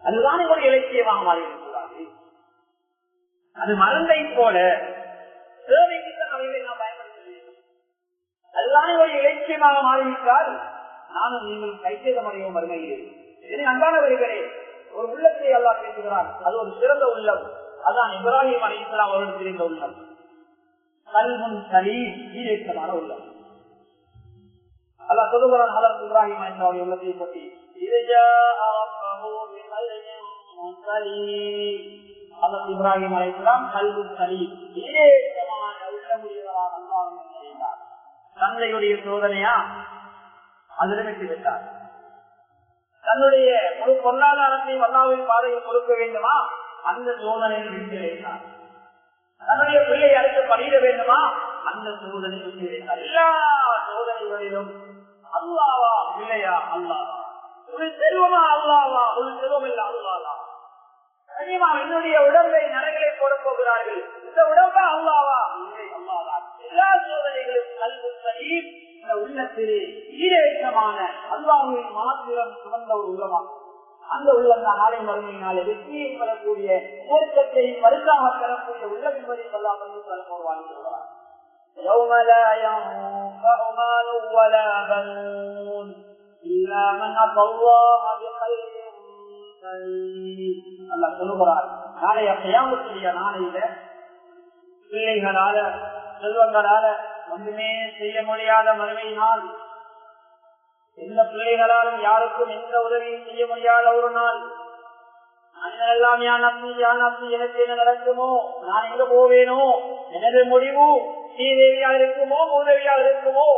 அதுதான் எங்களுடைய இலக்கியமாக மாறிவிடக்கூடாது. அது மருந்தை போல சேவைக்குத்தான் அவைகளை நாம் பயன்படுத்த வேண்டும். அதுதான் எங்களுடைய இலக்கியமாக மாறிவிட்டால் நானும் நீங்கள் கைச்சேதம் அடையும் மறுமையிலே. இதனை அன்பானவர்களே, ஒரு உள்ளத்தை அல்லாஹ் பேசுகிறார். அது ஒரு சிறந்த உள்ளம். அதான் இப்ராஹிம் அலைஹிஸ்ஸலாம் அவர்கள் தெரிந்த உள்ளம். கல்முன் சலீம், ஈரேற்றமான உள்ளம். அல்லாஹ் சொல்லுகிறான் ஹஜ்ரத் இப்ராஹிம் அலைஹிஸ்ஸலாமுடைய உள்ளத்தை பற்றி, இப்ராஹிம் அலைஹிஸ்ஸலாம் கல்முன் சலீம், ஈரேற்றமான உள்ளமுடையவராக அல்லாஹ் செய்தார். தந்தையுடைய சோதனையா அதில் வெற்றி பெற்றார். தன்னுடைய ஒரு பொருளாதாரத்தை அல்லாஹ்வின் பாதையில் கொடுக்க வேண்டுமா, அந்த சோதனையில் வெற்றி அடைந்தார். தன்னுடைய பிள்ளை அடுத்து பணியிட வேண்டுமா, அந்த சோதனை வெற்றி அடைந்தார். எல்லா சோதனைகளிலும் அல்லாவா பிள்ளையா அல்லாவா, ஒரு செல்வமா அல்லாவா, ஒரு செல்வம் இல்ல அல்லாவா. கனிமா என்னுடைய உடம்பை நரகளை போட போகிறார்கள், இந்த உடம்பா அல்லாவா இல்லை அல்லாவா. எல்லா சோதனைகளும் கல்வி சலீம், இந்த உள்ளத்திலே ஈரேற்றமான அல்லாஹ்வின் மாத்திரம் சுமந்த ஒரு உள்ளமாகும். அந்த உள்ளம் தான் நாளை மறுமையினாலே வெற்றியை பெறக்கூடிய போர்க்கத்தை மருந்தாக பெறக்கூடிய உள்ளம் என்பதை அல்லாஹ் சொல்லுவார். يوم لا ينفع مال ولا بنون إلا من أتى الله بخير سليم. அல்லாஹ் சொல்லுகிறார், நாளைய கியாமத்துடைய நாளையில பிள்ளைகளால செல்வங்களால ஒன்றுமே செய்ய முடியாத மறுமையினால், எந்த பிள்ளைகளாலும் யாருக்கும் எந்த உதவியும் செய்ய முடியாத ஒரு நாள். எல்லாம் எனக்கு என்ன நடக்குமோ, நான் எங்க போவேனோ, எனது முடிவு ஸ்ரீதேவியாக இருக்குமோ மூதேவியாக இருக்குமோ,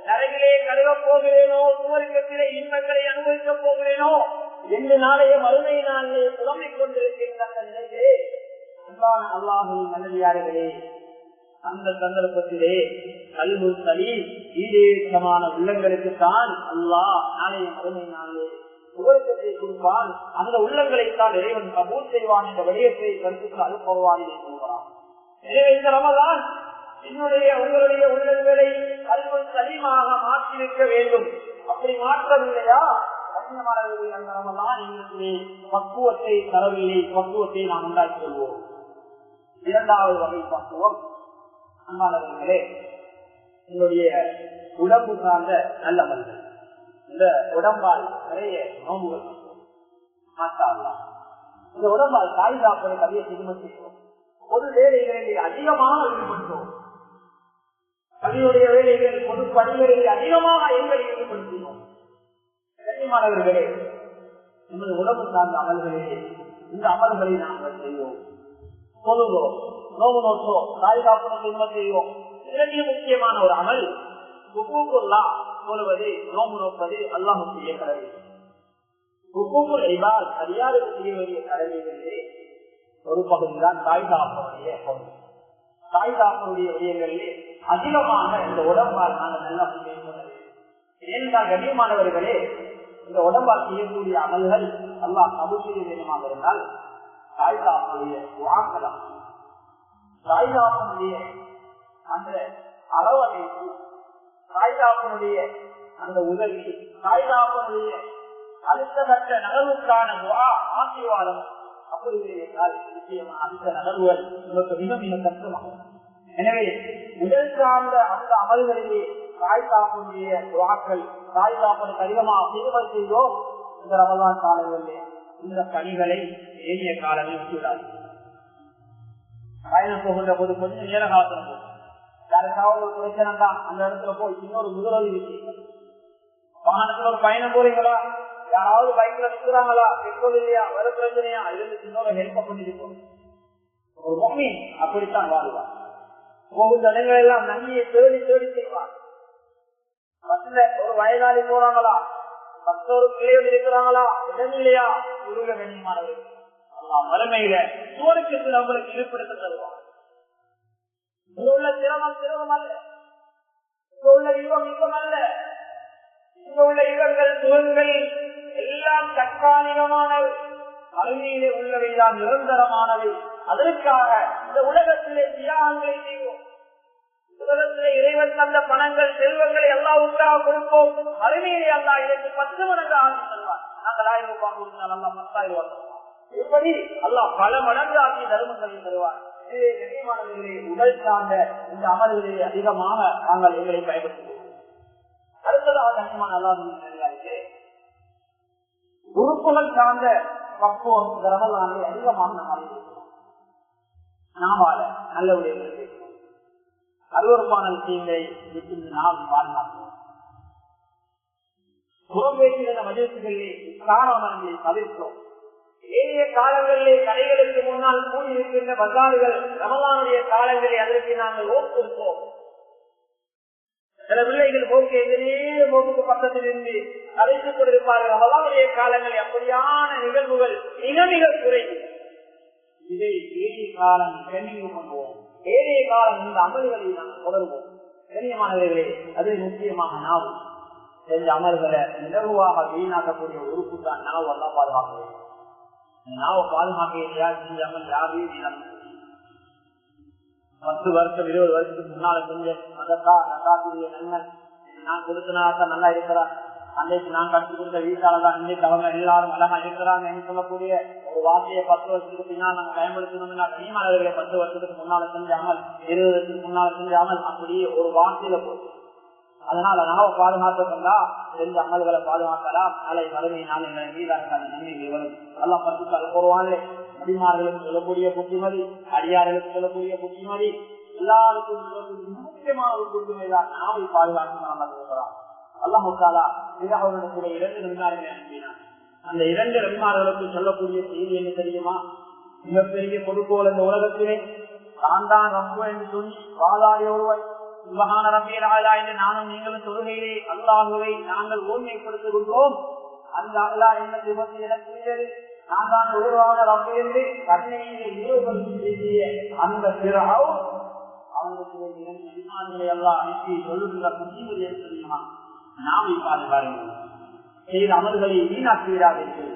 நரகிலே கழுவ போகிறேனோ, சுவர்க்கத்திலே இன்பங்களை அனுபவிக்க போகிறேனோ என்று நாளைய மறுமை நாளிலே புலம்பிக் கொண்டிருக்கின்ற அந்த நிலையிலே அல்லாஹ்வின் நல்லடியார்களே, அந்த சந்தர்ப்பத்திலே கல்வி சலீம் ஈரேற்றமான உள்ளங்களுக்கு தான் அல்லாஹ் நாளைய மறுமை நாளிலே சுவர்க்கத்தை கொடுப்பான். அந்த உள்ளங்களைத்தான் இறைவன் கபூல் செய்வான் என்ற விடயத்தை கருத்துக்கு அனுப்புவான் என்று சொல்கிறான். எனவே இந்த ரமலான் என்னுடைய உங்களுடைய உள்ளங்களை கல்வி சலீமாக மாற்றிருக்க வேண்டும். அப்படி மாற்றவில்லையா, கண்ணியமானவர்கள், அந்த ரமலான் எங்களுடைய பக்குவத்தை தரவில்லை, பக்குவத்தை நாம் உண்டாக்கி கொள்வோம். இரண்டாவது வகை பக்குவம், அன்பானவர்களே, என்னுடைய உடம்பு சார்ந்த நல்ல மனிதன். இந்த உடம்பால் நிறைய நோம்புகள் மாற்றாலாம். இந்த உடம்பால் தாய் காப்பதை கதையை திருமணம் பொது வேலைகளில் அதிகமாக ஈடுபட்டோம். கல்வியுடைய வேலைகளில் பொது பணிகளில் அதிகமாக எங்களை ஈடுபடுத்தினோம். கண்ணியமானவர்களே, நமது உடம்பு சார்ந்த அமல்களிலே இந்த அமல்களை நாங்கள் செய்வோம். சொல்லுவோம், நோவு நோற்றோம், தாய் காப்பதை திருமணம் செய்வோம். இதற்கு முக்கியமான ஒரு அமல் ஹுக்கூக்குல்லா சொல்வது, நோம்பு நோப்பது அல்லாஹ்வுக்கு செய்ய கடமை. ஹுக்கூக்குல் இபாத், அதிகாரிக்கு செய்ய வேண்டிய கடமைகளிலே ஒரு பகுதிதான் தாய் தாப்பனுடைய பகுதி. தாய் தாப்பனுடைய விடயங்களிலே அதிகமாக இந்த உடம்பால் நாங்கள் நல்லா செய்ய. ஏனென்றால் கண்ணியமானவர்களே, இந்த உடம்பால் செய்யக்கூடிய அமல்கள் அல்லாஹ் கபூல் செய்ய வேண்டுமாக இருந்தால் தாய் தாப்பனுடைய துஆக்கள், தாய் தாப்பனுடைய அந்த அரவணைப்பு, தாய்தாப்பனுடைய அந்த உதவி, தாய்தாப்பனுடைய அடுத்த கட்ட நகர்வுக்கான ஆசீர்வாதம் அப்படி என்றால் நிச்சயமாக அடுத்த நகர்வுகள் உங்களுக்கு மிக மிக கஷ்டமாகும். எனவே உடல் சார்ந்த அந்த அமல்களிலே தாய்தாப்பனுடைய துஆக்கள், தாய்தாப்பனுக்கு அதிகமாக சிறுமல் செய்தோம். இந்த ரமலான் காலங்களிலே இந்த பணிகளை ஏனைய காலங்களில் விட்டுவிடாது. பயணம் போகின்ற போது கொஞ்சம் நேர காலம் யாருக்காவது ஒரு பிரச்சனை தான் அந்த இடத்துல போய் இன்னொரு முதலுதவி விஷயம், வாகனத்துல ஒரு பயணம் போறீங்களா, யாராவது பைக்ல நிற்கிறாங்களா, பெட்ரோல் இல்லையா, வர பிரச்சனையா, இருந்து இன்னொரு ஹெல்ப் பண்ணிருக்கோம். ஒரு முஃமின் அப்படித்தான் வாழ்வார். போகும் இடங்கள் எல்லாம் நன்மையை தேடி தேடி செய்வார். பஸ்ல ஒரு வயதாளி போறாங்களா, மற்றொரு பிள்ளைகள் இருக்கிறாங்களா, இடம் இல்லையா, உருள கண்ணியமானவர்கள் வறுமையில சுவருக்கு நம்மளுக்கு இருப்பிடத்தை தருவார். இங்க உள்ள சிரமம் சிரமம் அல்ல, இங்க உள்ள யுகம் யுகம் அல்ல, இங்க உள்ள யுகங்கள் சுகங்கள் எல்லாம் தற்காலிகமானவை, அருமையிலே உள்ளவைதான் நிரந்தரமானவை. அதற்காக இந்த உலகத்திலே தியாகங்களை செய்வோம். உலகத்திலே இறைவன் தந்த பணங்கள் செல்வங்களை அல்லாஹ்வுக்காக கொடுப்போம். அருமையிலே அல்லாஹ் இதற்கு 10 மடங்கு ஆகி தருவார். நாங்கள் 1000 ரூபாய் கொடுத்தால் அல்லாஹ் 10,000 ரூபாய். இப்படி அல்லாஹ் பல மடங்கு ஆகிய தர்மங்களை தருவார். இதே கண்ணியமானவர்களே, உடல் சார்ந்த இந்த அமல்களிலே அதிகமாக நாங்கள் எங்களை பயன்படுத்துவோம். அடுத்ததாக கண்ணியமான அல்லாஹ்வுடைய உறுப்புகள் சார்ந்த பக்குவம் ரமலானை அதிகமாக நாம் நாமால நல்ல விடயங்களை அருவருப்பான விஷயங்களை விட்டு நாம் பாதுகாப்போம். புறம்பேசின மஜலிசுகளிலே காரணங்களை தவிர்க்கிறோம். ஏனைய காலங்களிலே கடைகளுக்கு முன்னால் கூடியிருக்கின்ற பஜார்கள் ரமலானுடைய காலங்களில் அதற்கு நாங்கள் ஓட்டிருப்போம். சில பிள்ளைகள் போக்கு எதிரே போக்கு பக்கத்தில் இருந்து அழைத்துக் கொண்டிருப்பார்கள். ரமலானுடைய காலங்களில் அப்படியான நிகழ்வுகள் மிக மிக குறைவு. இதை ஏனைய காலம் கண்ணியம் கொள்வோம். ஏனைய காலம் இந்த அமல்களை நாங்கள் தொடர்வோம். கண்ணியமானவர்களே, அது முக்கியமாக நாவு செஞ்ச அமல்களை நிலவுவாக வீணாக்கக்கூடிய உறுப்பு தான் நாவு. எல்லாம் பாதுகாக்க நாவை பாதுகாக்க செஞ்ச அமல் யாரையும் வீணாக்க 10 வருஷம் 20 வருஷத்துக்கு முன்னால செஞ்ச அதற்காக நன்மை நான் கொடுத்தனாதான் நல்லா இருக்கிறார், அன்றைக்கு நான் கற்றுக் கொடுத்த வீட்டாளதான் இன்றைக்கு அவங்க எல்லாரும் அழகா இருக்கிறாங்க என்று சொல்லக்கூடிய ஒரு வார்த்தையை 10 வருஷத்துக்கு பின்னால் நாங்கள் பயன்படுத்தணும்னா கனிமலர்களை 10 வருஷத்துக்கு முன்னால செஞ்சாமல் 20 வருஷத்துக்கு முன்னால செஞ்சாமல் அப்படியே ஒரு வார்த்தையில போச்சு. அதனால நாவை பாதுகாத்தா செஞ்ச அமல்களை பாதுகாக்கலாம். நாளை வறுமை நாள் எங்களை மீதான நன்மைகள் வரும். எல்லாம் பரிசுத்தால் போடுவாங்களே, நபிமார்களுக்கு சொல்லக்கூடிய புத்திமதி, அடியார்களுக்கு சொல்லக்கூடிய புத்திமதி, எல்லாருக்கும் முக்கியமான ஒரு புத்திமதிதான் நாவை பாதுகாத்து நம்ம சொல்றான். அல்லாஹ் தஆலா அவர்களுடைய 2 நபிமார்களை அனுப்பினார். அந்த 2 நபிமார்களுக்கு சொல்லக்கூடிய செய்தி என்ன தெரியுமா? மிகப்பெரிய கொடுக்கோல் இந்த உலகத்திலே தான் தான் ரப்பு என்று சொல்லி வாதாடி ஒருவர் சுப்ஹான ரப்பியல் அலா என்று நானும் நீங்களும் தொழுகையிலே அல்லாஹுவை நாங்கள் ஓர்மைப்படுத்திக் கொள்வோம். அந்த அல்லாஹ் என்ன விபத்து எனக்கு நான் தான் உருவான ரப்பு என்று கண்ணையிலே ஈடுபடுத்தி பேசிய அந்த ஃபிரௌன் அவனுக்கு 2 நபிமார்களை அல்லாஹ் அனுப்பி சொல்லுகிற புத்திமதி என்ன தெரியுமா? நாவை பாதுகாருங்கள், செய்த அமல்களை வீணாக்குகிறார்கள்.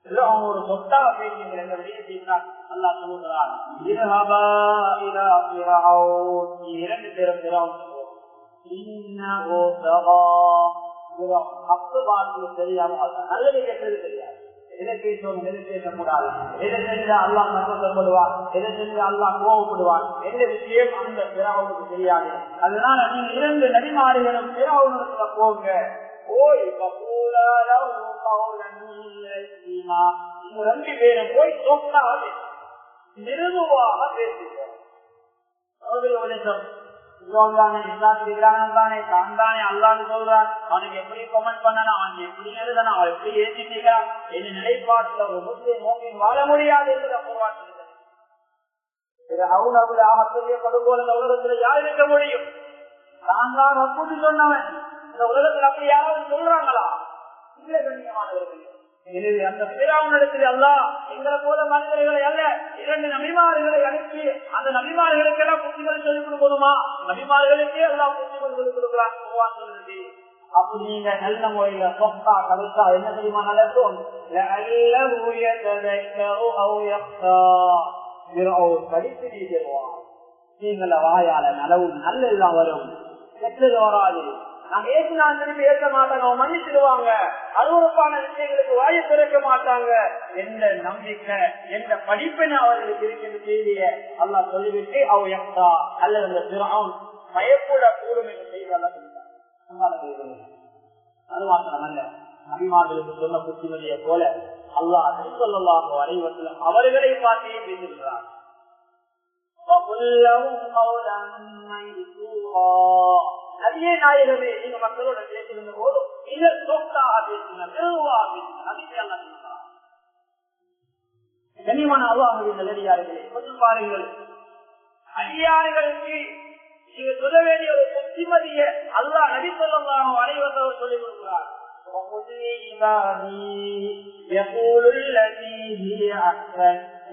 அவங்க ஒரு சொத்தாக பேசுகின்ற என்ற விடயத்தை அல்லாஹ் சொல்லுகிறார். 2 பேரும் தெரியாம நல்லது கேட்டது தெரியாது. எதை பேசுவோம், எதை பேசக்கூடாது, எதை செஞ்சா அல்லாஹ் சந்தோஷப்படுவார், எதை செஞ்சா அல்லாஹ் கோவப்படுவார் என்ற விஷயம் அந்த பிறவுக்கு தெரியாது. அதனால நீங்க 2 நபிமார்களும் பிறவுக்கு போங்க, போய் 2 பேரும் போய் சொன்னாக நிறுவாக பேசுவோம். அல்லான்னு சொல்றான், அவனுக்கு எப்படி கமெண்ட் பண்ணணும், அவனுக்கு எப்படி எழுதணும், அவன் எப்படி ஏற்றிக்கிறான் என்ன நிலைப்பாட்டுல ஒரு முஸ்லிம் மோமின் வாழ முடியாது என்று ஆகப்பெரிய கொடுங்கோல் இந்த உலகத்துல யார் இருக்க முடியும்? நான் தான் அப்படி சொன்னவன் இந்த உலகத்துல அப்படி யாராவது சொல்றாங்களா? இல்ல கண்ணியமானவர்கள். எனவே அந்த பிறவுனிடத்தில் அல்லாஹ் எங்களை போல மனிதர்களை அல்ல 2 நபிமார்களை அனுப்பி அந்த நபிமார்களுக்கெல்லாம் புத்திகள் சொல்லிக் கொடுக்கணுமா? நபிமார்களுக்கே எல்லாம் புத்திகள் சொல்லிக் கொடுக்கிறான். அப்படி நீங்க நல்ல முறையில சொத்தா கருத்தா என்ன தெரியுமா நடக்கும்? படித்து நீங்கள வாயால நலவு நல்லெல்லாம் வரும், கெட்டது வராது. நாங்க ஏசினா திருப்பி ஏற்க மாட்டாங்க, மன்னிச்சிடுவாங்க. அருவருப்பான விஷயங்களுக்கு வாயை திறக்க மாட்டாங்க என்ற நம்பிக்கை என்ற படிப்பினை அவர்களுக்கு இருக்கின்ற செய்திய அல்லாஹ் சொல்லிவிட்டு அவ எக்தா அல்லது அந்த பிறவுன் பயப்படக்கூடும் என்று செய்தி அல்ல சொல்லிட்டாங்க. அது மாத்திரமல்ல, நபிமார்களுக்கு சொன்ன புத்திமதியை போல அல்லாஹ் ஸல்லல்லாஹு அலைஹி வஸல்லம் அவர்களை பார்த்தே பேசுகிறார். நபியே நாயகமே, நீங்க மக்களோட பேசுகின்ற போது மிக சொத்தாக பேசுங்க, மெதுவாக பேசுங்க. நபிக்கு அல்லா சொல்றார். கண்ணியமான அல்லாஹ்வின் நல்லடியார்களே, கொஞ்சம் பாருங்கள். அடியார்களுக்கு நீங்க சொல்ல வேண்டிய ஒரு புத்திமதிய அல்லாஹ் நபி ஸல்லல்லாஹு அலைஹி வஸல்லம் சொல்லிக் கொடுக்கிறார்.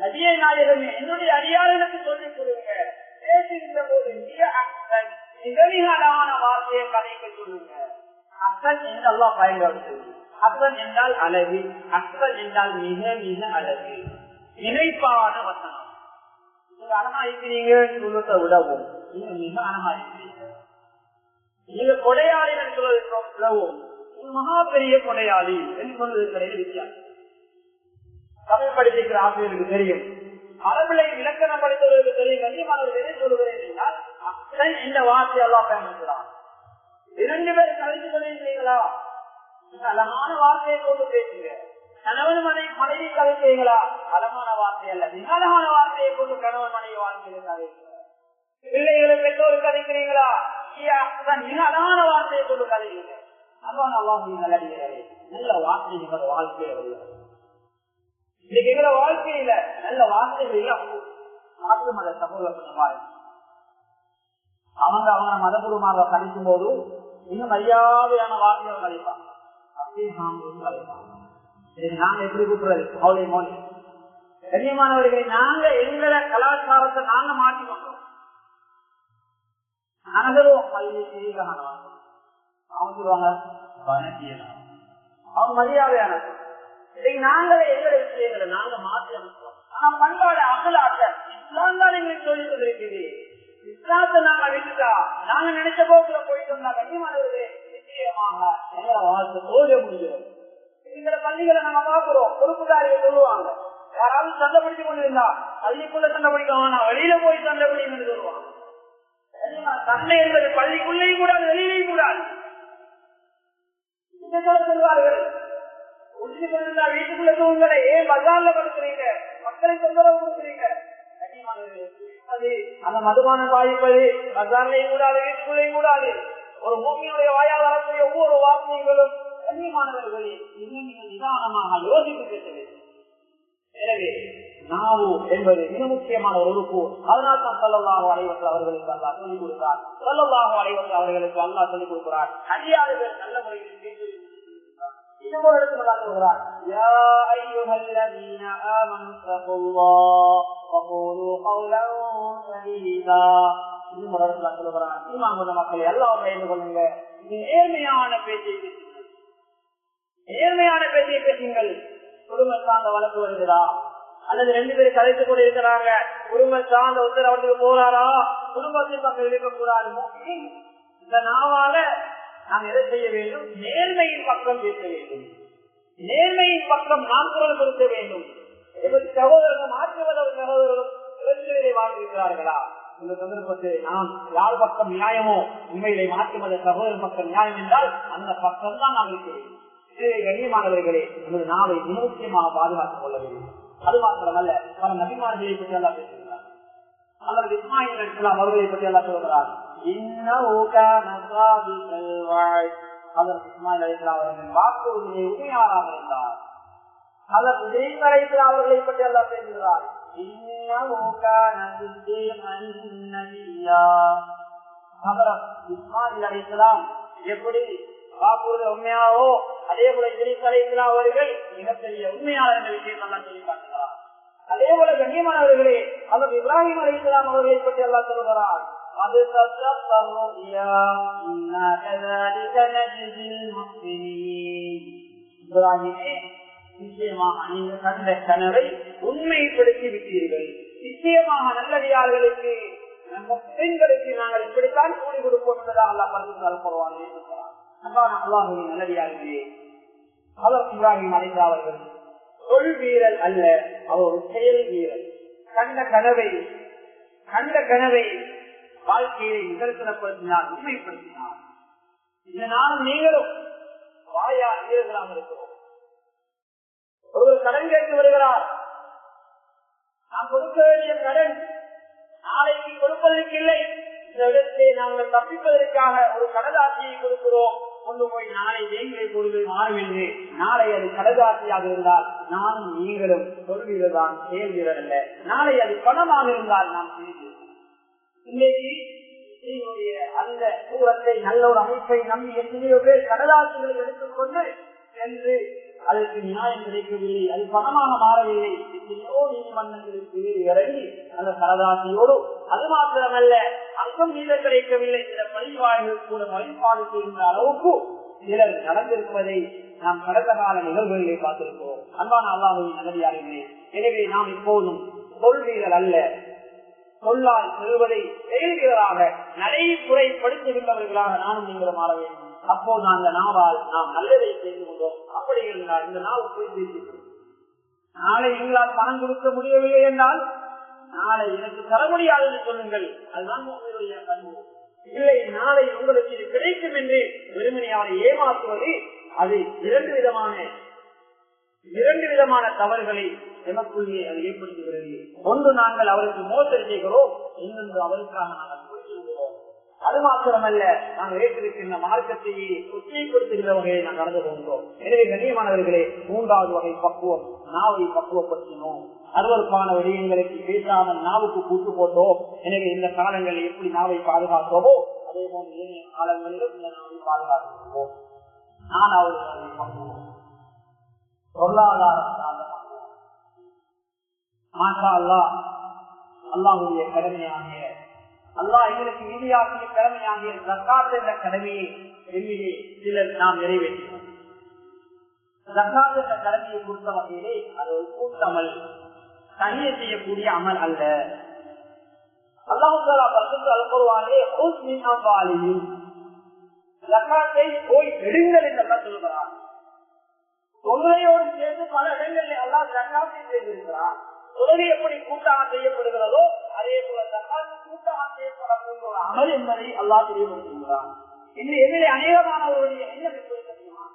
நபியே நாயகமே, என்னுடைய அடியார்களுக்கு சொல்லிக் கொடுங்க. பேசுகின்ற போது மிக மிக அழகான வார்த்தையை கதைக்க சொல்லுங்க. அசன் என்று அல்லாஹ் பயன்படுத்துவது. அசன் என்றால் அழகு, அசன் என்றால் மிக மிக அழகு, நினைப்பான வசனம். நீங்க அழகா இருக்கிறீங்க சொல்வதை விடவும் நீங்க மிக அழகா இருக்கிறீங்க. நீங்க கொடையாளி என்று சொல்வதற்கும் மகா பெரிய கொடையாளி என்று சொல்வதற்கு வித்தியாசம். தமிழ் படித்திருக்கிற ஆசிரியருக்கு தெரியும், அரபிலை இலக்கணம் படித்தவர்களுக்கு தெரியும். கண்ணியமானவர்கள் எதை சொல்லுகிறேன் என்றால், அசன் என்ற வார்த்தை எல்லாம் பயன்படுத்தலாம். 2 பேர் கலைத்து கொண்டிருக்கிறீங்களா, அழகான வார்த்தையை கொண்டு பேசுங்க. கணவன் மனைவி கலைத்தீங்களா, அழகான வார்த்தை அல்ல, மிக அழகான வார்த்தையை கொண்டு கணவன் மனைவி வாழ்க்கையை கலைங்க. பிள்ளைகளை பெற்றோருக்கு கலைக்கிறீங்களா, மிக அழகான வார்த்தையை கொண்டு கலைங்க. அதான் அல்லாஹ்வின் நல்லடியார்களே, நல்ல வார்த்தை எங்களோட வாழ்க்கையை வருகிறது. இன்னைக்கு எங்களோட வாழ்க்கையில நல்ல வார்த்தைகள் மாற்று மத சகோதரர்கள் அவங்க மதபூர்வமாக கணிக்கும் போது மிக மரியாதையான வார்த்தைகள் கழிப்பாங்க. அப்படியே நாங்க எப்படி கூப்பிடுறது மௌலை மௌலி. கண்ணியமானவர்களை, நாங்க எங்களை கலாச்சாரத்தை நாங்க மாற்றிக்கொண்டோம். நாங்களும் அவங்க சொல்லுவாங்க அவங்க மரியாதையான. நாங்களே எங்களை விஷயங்களை நாங்க மாற்றி அமைச்சோம். ஆனா பண்பாடு அகலாக்க இஸ்லாம் தான் எங்களுக்கு சொல்லிக் கொண்டிருக்கிறது. இஸ்லாத்தை நாங்க விட்டுட்டா நாங்க நினைச்ச போக்குல போயிட்டோம்னா கண்ணியமானவர்களே, நிச்சயமாக எங்களை வாழ்க்கை தோல்விய முடிகிறது. எங்களை பள்ளிகளை நாங்க பாக்குறோம், பொறுப்புதாரிகள் சொல்லுவாங்க, யாராவது சண்டை பிடிச்சு கொண்டு இருந்தா பள்ளிக்குள்ள சண்டை பிடிக்கணும், நான் வெளியில போய் சண்டை பிடிக்கணும்னு சொல்லுவாங்க. சண்டை என்பது பள்ளிக்குள்ளேயும் கூடாது, வெளியிலையும் கூடாது. சொல்வார்கள், வீட்டுக்குள்ள தூங்கலை, ஏன் பஜார்ல படுக்கிறீங்க, மக்களை தொந்தரவு கொடுக்கிறீங்க. அந்த மதுபானம் பாதிப்பது பஜார்லையும் கூடாது, வீட்டுக்குள்ளேயும் கூடாது. ஒரு பூமியுடைய வாயால் வரக்கூடிய ஒவ்வொரு வார்த்தைகளும் கண்ணியமானவர்களே மிக நிதானமாக யோசித்து பேச வேண்டும். எனவே நாவு என்பது மிக முக்கியமான ஒரு உறுப்பு. அதனால் தான் ஸல்லல்லாஹு அலைஹி வஸல்லம் அவர்களுக்கு அல்லாஹ் சொல்லிக் கொடுத்தார். ஸல்லல்லாஹு அலைஹி வஸல்லம் அவர்களுக்கு அல்லாஹ் சொல்லிக் கொடுக்கிறார். அடியார்கள் நல்ல முறையில் பேசி இன்னொரு இடத்துல அல்லாஹ் சொல்கிறார், யா அய்யுஹல்லதீன ஆமனு தகுல்லாஹ் வகூலு கௌலன் சதீதா. இன்னொரு இடத்துல சொல்கிறார், ஈமான் கொண்ட மக்களை அல்லாஹ்வை பயந்து கொள்ளுங்க, நேர்மையான பேச்சை பேசுங்கள். நேர்மையான பேச்சை பேசுங்கள். குடும்ப சார்ந்த வழக்கு வருகிறா, அல்லது 2 பேர் கலைத்துக் கொண்டு இருக்கிறாங்க, குடும்ப சார்ந்த ஒருத்தர் அவர்களுக்கு போறாரா, குடும்பத்தின் பக்கம் இருக்கக்கூடாது. இந்த நாவால நாம் எதை செய்ய வேண்டும்? நேர்மையின் பக்கம் பேச வேண்டும். நேர்மையின் பக்கம் நாம் குரல் கொடுக்க வேண்டும். சகோதரர்கள் மாற்றுவதற்கு சகோதரர்களும் பிரச்சனையை வாழ்ந்திருக்கிறார்களா? இந்த சந்தர்ப்பத்தை நாம் யார் பக்கம் நியாயமோ உண்மையிலே மாற்றுவத சகோதரர் பக்கம் நியாயம் என்றால் அந்த பக்கம் தான் நாம் இருக்க வேண்டும். கண்ணியமானவர்களே, நமது நாளை முக்கியமாக பாதுகாத்துக் கொள்ள வேண்டும். அது மாத்திரமல்ல, பல நபிமார்களை பற்றி எல்லாம் பேசுகிறார். அல்லது இஸ்மாயில் அலைஹிஸ்ஸலாம் அவர்களை பற்றி எல்லாம் சொல்கிறார். இஸ்மாயில் அலைஹிஸ்ஸலாம் அவர்களின் வாக்குறுதியை உண்மையாளராக இருந்தார். அதற்கு இப்ராஹீம் அலைஹிஸ்ஸலாம் அவர்களை பற்றி எல்லாம் பேசுகிறார். இஸ்மாயில் அலைஹிஸ்ஸலாம் எப்படி வாக்குறுதி உண்மையாவோ அதே போல இப்ராஹீம் அலைஹிஸ்ஸலாம் அவர்கள் மிகப்பெரிய உண்மையாளர் என்ற விஷயத்தை எல்லாம் சொல்லி காட்டுகிறார். அதே போல கண்ணியமானவர்களே, அதற்கு இப்ராஹீம் அலைஹிஸ்ஸலாம் அவர்களை பற்றி எல்லாம் சொல்கிறார். நிச்சயமாக நீங்கள் கண்ட கனவை உண்மைப்படுத்தி விட்டீர்கள். நிச்சயமாக நல்லடியார்களுக்கு பெண்களுக்கு நாங்கள் இப்படித்தான் கூலி கொடுப்போம் என்பதாக அல்லாஹ் பரிசுத்தல் குர்ஆனிலே சொல்கிறார். அல்லாஹ்வின் நல்லடியார்களே, அதற்கு இப்ராஹீம் அலைஹிஸ்ஸலாம் அவர்கள் சொல் வீரல் அல்ல, அவர் ஒரு செயல் வீரல். கண்ட கனவை வாழ்க்கையை நிதர்சனப்படுத்தினார், உண்மைப்படுத்தினார். இதனால் நீங்களும் வாயா வீரர்களாக இருக்கிறோம். ஒருவர் கடன் கேட்டு வருகிறார், நான் கொடுக்க வேண்டிய கடன் நாளைக்கு கொடுப்பதற்கு இல்லை. இந்த இடத்தை நாங்கள் தப்பிப்பதற்காக ஒரு கடதாசியை கொடுக்கிறோம், கொண்டு போய் நாளை வேங்கிலை பொழுது மாறவில்லை. நாளை அது கடதாசியாக இருந்தால் நானும் நீங்களும் சொல்வீர்கள் தான், செயல்வீரர் அல்ல. நாளை அது பணமாக இருந்தால் நாம் செய்கிறோம். இன்னைக்கு அந்த தூரத்தை நல்ல ஒரு அமைப்பை நம்பி எத்தனையோ பேர் கடதாசிகளை எடுத்துக்கொண்டு சென்று அதற்கு நியாயம் கிடைக்கவில்லை, அது பணமாக மாறவில்லை. எத்தனையோ நீதிமன்றங்களுக்கு இறங்கி அந்த கடதாசியோடு அது மாத்திரமல்ல அங்கம் மீத கிடைக்கவில்லை. சில பழிவாய்கள் கூட வழிபாடு செய்கின்ற அளவுக்கு சிலர் நடந்திருப்பதை நாம் கடந்த கால நிகழ்வுகளிலே பார்த்திருக்கிறோம். அன்பான அல்லாஹ்வின் நல்லடியார்களே, எனவே நாம் இப்போதும் சொல்வீர்கள் அல்ல, சொல்லால் செல்வதை செயல்கிறதாக நடைமுறைப்படுத்துகின்றவர்களாக நானும் நீங்களும் மாற வேண்டும். அப்போது அந்த நாவால் நாம் நல்லதை செய்து கொண்டோம். அப்படி இருந்தால் இந்த நாவு போய் பேசிக்கிறோம். நாளை எங்களால் பணம் கொடுக்க முடியவில்லை என்றால் நாளை எனக்கு தர முடியாது என்று சொல்லுங்கள். அதுதான் உங்களுடைய பண்பு. இல்லை, நாளை உங்களுக்கு இது கிடைக்கும் என்று வெறுமனையாரை ஏமாற்றுவது அது இரண்டு விதமான தவறுகளை எமக்குள்ளே அது ஏற்படுத்துகிறது. ஒன்று, நாங்கள் அவருக்கு மோசடி செய்கிறோம், இன்னொன்று அவருக்காக நாங்கள் கொடுத்திருக்கிறோம். அது மாத்திரமல்ல, நாங்கள் ஏற்றிருக்கின்ற மார்க்கத்தையே கொச்சைப்படுத்துகிற வகையை நாம் நடந்து கொண்டோம். எனவே கண்ணியமானவர்களே, மூன்றாவது வகை பக்குவம், நாவை பக்குவப்படுத்தினோம். அருவருப்பான விடயங்களுக்கு பேசாமல் நாவுக்கு கூட்டு போட்டோம். எனவே இந்த காலங்களில் எப்படி நாவை பாதுகாத்தோமோ அதே போல ஏனைய காலங்களிலும் இந்த நாவை பாதுகாத்துவோம். நானாவது பக்குவம் பொருளாதாரம் சார்ந்த பக்குவம். மாஷா அல்லாஹ், அல்லாஹ்வுடைய கடமையாகிய அல்லாஹ் எங்களுக்கு விதியாகிய கடமையாகிய ஜக்காத் என்ற கடமையை எண்ணிலே சிலர் நாம் நிறைவேற்றினோம். ஜக்காத் என்ற கடமையை பொறுத்த வகையிலே அது ஒரு கூட்டமல், தனியே செய்யக்கூடிய அமல் அல்ல. அல்லாஹ் தஆலா பரிசுத்த அல் குர்ஆனிலே "உஸ் மின் அம்வாலிஹிம்" ஜக்காத்தை போய் எடுங்கள் என்று அல்லாஹ் சொல்கிறார். தொழுகையோடு சேர்த்து பல இடங்களில் அல்லாஹ் ஜக்காத்தை செய்திருக்கிறார். தொழுகை எப்படி கூட்டாக செய்யப்படுகிறதோ அதே போல ஜக்காத் கூட்டாக செய்யப்படக்கூடிய ஒரு அமல் என்பதை அல்லாஹ் தெளிவுபடுத்துகிறார். இன்று எதிரே அநேகமானவருடைய எண்ணம் எப்படி தெரியுமா?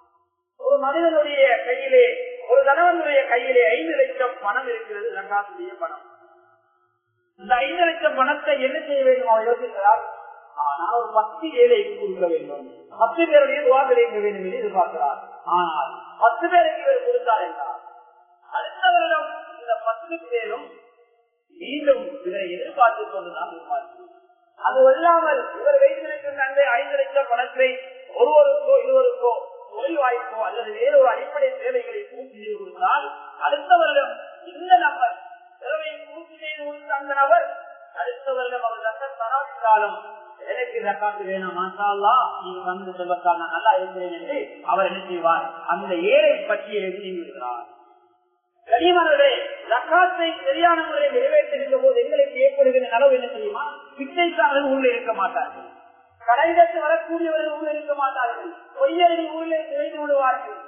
ஒரு மனிதனுடைய கையிலே, ஒரு கணவனுடைய கையிலே 5 லட்சம் பணம் இருக்கிறது, ஜக்காத்துடைய பணம். இந்த 5 லட்சம் பணத்தை என்ன செய்ய வேண்டும் அவர் யோசிக்கிறார். ஆனால் ஒரு 10 ஏழைக்கு கொடுக்க வேண்டும், 10 பேருடைய துவா கிடைக்க வேண்டும் என்று எதிர்பார்க்கிறார். ஆனால் 10 பேருக்கு இவர் கொடுத்தார் என்றார், அடுத்த வருடம் இந்த 10 பேரும் மீண்டும் இவரை எதிர்பார்த்துக் கொண்டுதான் இருப்பார்கள். அது இல்லாமல் இவர் வைத்திருக்கின்ற 5 லட்சம் பணத்தை ஒருவருக்கோ இருவருக்கோ தொழில் வாய்ப்போ அல்லது வேறொரு அடிப்படை தேவைகளை பூர்த்தி செய்து கொடுத்தால் அடுத்த வருடம் இந்த நபர் தேவையை பூர்த்தி செய்து கொடுத்த அந்த நபர் அடுத்த வருடம் அவர் ஜக்காத் தராவிட்டாலும் எனக்கு ஜக்காத்து வேணும், மாஷா அல்லாஹ் நீங்க வந்து செல்வத்தால் நான் நல்லா இருக்கிறேன் என்று அவர் என்ன செய்வார், அந்த ஏழை பட்டியலில் நீங்கிவிடுகிறார். கனிமர்களே, ஜக்காத்தை சரியான முறையில் நிறைவேற்றுகின்ற போது எங்களுக்கு ஏற்படுகின்ற நலவு என்ன தெரியுமா? பிச்சைக்காரர்கள் உள்ளே இருக்க மாட்டார்கள், கடைதற்கு வரக்கூடியவர்கள் உள்ளே இருக்க மாட்டார்கள், பொய்யர்கள் உள்ளே திரைந்து விடுவார்கள்.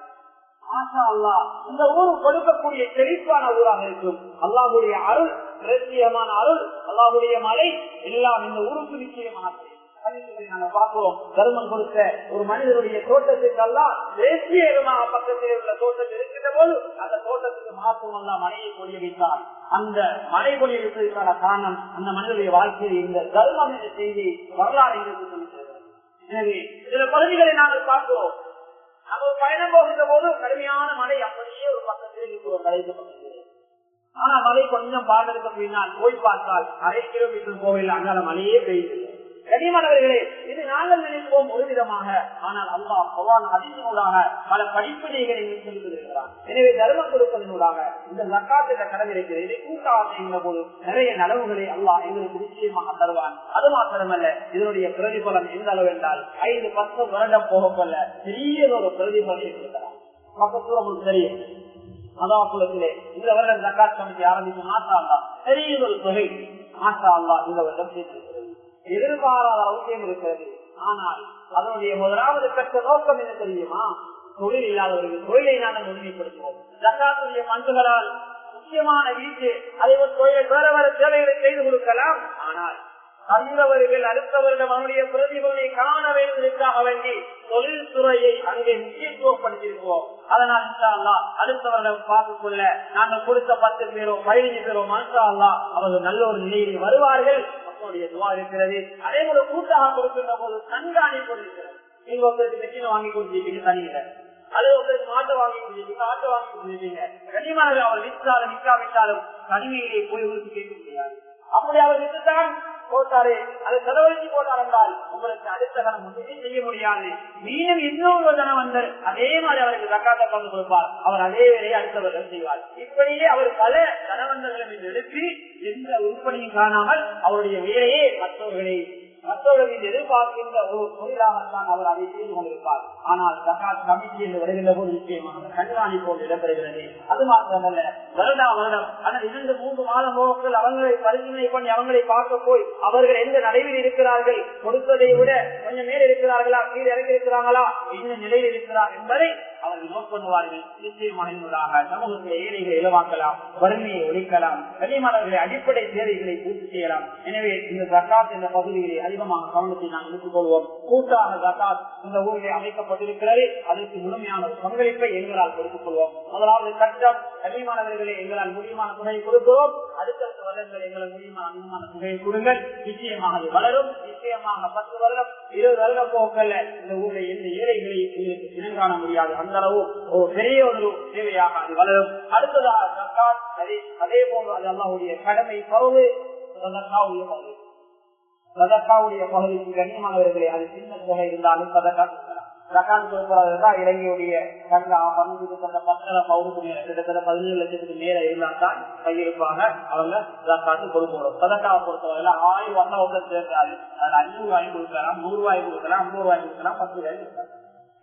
மாஷா அல்லாஹ், இந்த ஊர் கொடுக்கக்கூடிய செழிப்பான ஊராக இருக்கும். அல்லாஹ்வுடைய அருள், பிரத்யேகமான அருள், அல்லாஹ்வுடைய மழை எல்லாம் இந்த ஊருக்கு நிச்சயமாக பார்க்கிறோம். தர்மம் கொடுத்த ஒரு மனிதனுடைய தோட்டத்திற்கெல்லாம் தேசியமாக பக்கத்தில் உள்ள தோட்டத்தில் இருக்கின்ற போது அந்த தோட்டத்துக்கு மாற்றம் எல்லாம் மழையை பொழிய வைத்தார். அந்த மழை பொழிய வைத்ததற்கான காரணம் அந்த மனிதனுடைய வாழ்க்கையில் இந்த தர்மம் என்ற செய்தி வரலாறு எங்களுக்கு சொல்லித்தருகிறது. எனவே சில பகுதிகளை நாங்கள் பார்க்கிறோம். நாங்கள் பயணம் போகின்ற போது கடுமையான மழை அப்படியே ஒரு பக்கத்தில் இருக்கிறோம், கடைசி பக்கத்தில். ஆனா மழை கொஞ்சம் பாடுறதுக்கு பின்னால் போய் பார்த்தால் 1/2 கிலோமீட்டர் கோவில் அங்கால மழையே பெய்யுது. கனிமணவர்களே, இது நாங்கள் நினைப்போம் ஒரு விதமாக, ஆனால் அல்லாஹ் குர்ஆன் ஹதீஸினூடாக பல படிப்பினைகளை சொல்லியிருக்கிறார். எனவே தர்மம் கொடுப்பதனூடாக இந்த ஜக்காத் என்ற கடமை இருக்கிறது. இதை கூட்டாக செய்கின்ற போது நிறைய நலவுகளை அல்லாஹ் எங்களுக்கு நிச்சயமாக தருவான். அது மாத்திரமல்ல, இதனுடைய பிரதிபலம் எந்த அளவு என்றால் 5-10 வருடம் போகப்பல்ல பெரிய ஒரு பிரதிபலனை கொடுக்கலாம். பக்கத்துல உங்களுக்கு தெரியும், மதாக்குளத்திலே இந்த வருடம் ஜக்காத் கமிட்டி ஆரம்பித்து மாஷா அல்லாஹ் பெரிய ஒரு தொகை மாஷா அல்லாஹ் இந்த வருடம் சேர்த்திருக்கிறது. எதிர்பாராத அவசியம் இருக்கிறது. ஆனால் அதனுடைய முதலாவது கட்ட நோக்கம் என்ன தெரியுமா? தொழில் இல்லாதவர்கள் தொழிலை நாங்கள் முழுமைப்படுத்துவோம். ஜக்காத்துடைய பண்புகளால் முக்கியமான வீட்டு அதை ஒரு தொழிலை வேற வேற சேவைகளை செய்து கொடுக்கலாம். ஆனால் அறிந்தவர்கள் அடுத்த வருடம் அவனுடைய பிரதிபலனை காண வேண்டுவதற்காக வேண்டி தொழில்துறையை அங்கே முக்கியத்துவப்படுத்தியிருக்கிறோம். அதனால் இன்ஷா அல்லாஹ் அடுத்த வருடம் பார்த்துக்கொள்ள நாங்கள் கொடுத்த 10 பேரோ 15 பேரோ மாஷா அல்லாஹ் அவர்கள் நல்ல ஒரு நிலையில் வருவார்கள். மக்களுடைய துவா இருக்கிறது. அதே போல கூட்டாக கொடுக்கின்ற போது கண்காணிப்பு இருக்கிறது. நீங்க ஒருத்தருக்கு மெஷின் வாங்கி கொடுத்துருக்கீங்க தனியில, அது ஒருத்தருக்கு மாட்டை வாங்கி கொடுத்துருக்கீங்க, ஆட்டை வாங்கி கொடுத்துருக்கீங்க. கனிமானது அவர் விற்றாலும் விற்காவிட்டாலும் தனிமையிலே போய் உங்களுக்கு கேட்க முடியாது. அப்படி அவர் விட்டுத்தான் போட்டாரு, அதை செலவழிச்சு போட்டார் என்றால் உங்களுக்கு அடுத்த கணம் ஒன்றுமே செய்ய முடியாது. மீண்டும் இன்னொரு தனம் வந்து அதே மாதிரி அவருக்கு ஜக்காத்தை பங்கு கொடுப்பார். அவர் அதே வேலையை அடுத்தவர்கள் செய்வார். இப்படியே அவர் பல தனவந்தர்களும் எடுத்து எந்த உருப்படியும் காணாமல் அவருடைய வேலையே மற்றவர்களின் எதிர்பார்க்கின்ற ஒரு தொழிலாகத்தான் அவர் அதை செய்து கொண்டிருப்பார். ஆனால் ஜகாத் கமிட்டி என்று வருகின்ற போது நிச்சயமாக கண்காணிப்போடு இடம்பெறுகிறது. அது மாத்திரமல்ல, வருடம் ஆனால் 2-3 மாதம் போக்கள் அவங்களை பரிசீலனை பண்ணி அவங்களை பார்க்க போய் அவர்கள் எந்த நிலையில் இருக்கிறார்கள், கொடுத்ததை விட கொஞ்சம் மேல் இருக்கிறார்களா, கீழே இறங்கி இருக்கிறார்களா, என்ன நிலையில் இருக்கிறார் என்பதை அவர்கள் நோட் பண்ணுவார்கள். நிச்சயமாக என்பதாக சமூகத்தில் ஏழைகளை இலவாக்கலாம், வறுமையை ஒழிக்கலாம், கனிமலர்களை அடிப்படை தேவைகளை பூர்த்தி செய்யலாம். எனவே இந்த ஜகாத் என்ற பகுதிகளை அதிகமாக கவனத்தை நாம் எடுத்துக் கொள்வோம். கூட்டாக ஜகாத் இந்த ஊரிலே அமைக்கப்பட்டிருக்கிறது. அதற்கு முழுமையான ஒரு பங்களிப்பை எங்களால் கொடுத்துக் கொள்வோம். முதலாவது கட்டம் கனிமலர்களை எங்களால் முடியுமான துணையை கொடுக்கிறோம். அடுத்தடுத்த வருடங்கள் எங்களால் முடியுமான அதிகமான துணையை கொடுங்கள். நிச்சயமாக அது வளரும். நிச்சயமாக 10 வருடம் 20 வருடம் போக்கல்ல இந்த ஊரில் எந்த ஏழைகளை எங்களுக்கு இனம் காண முடியாது. அந்த அளவு ஒரு பெரிய ஒரு தேவையாக அது வளரும். அடுத்ததாக ஜகாத் அதே போன்று அது அல்லாஹ்வுடைய கடமை பருவு சதக்காவுடைய பகுதிக்கு கண்ணியமானவர்களே, அது சின்ன தொகை இருந்தாலும் சதக்கா ஜகாத் கொடுப்பதா இலங்கையுடைய பத்தரை பவுனுக்கு மேல கிட்டத்தட்ட 17 லட்சத்துக்கு மேல இருந்தால்தான் கையிருப்பாக அவங்க ஜகாத்து கொடுக்கணும். சதக்காவை பொறுத்தவரையில 1000 வருஷம் ஒருத்தர் சேர்ந்தாரு. அது 500 ரூபாய் கொடுக்கலாம், 100 ரூபாய் கொடுக்கலாம், 50 ரூபாய் கொடுக்கலாம், 10 ரூபாய் கொடுக்கலாம்.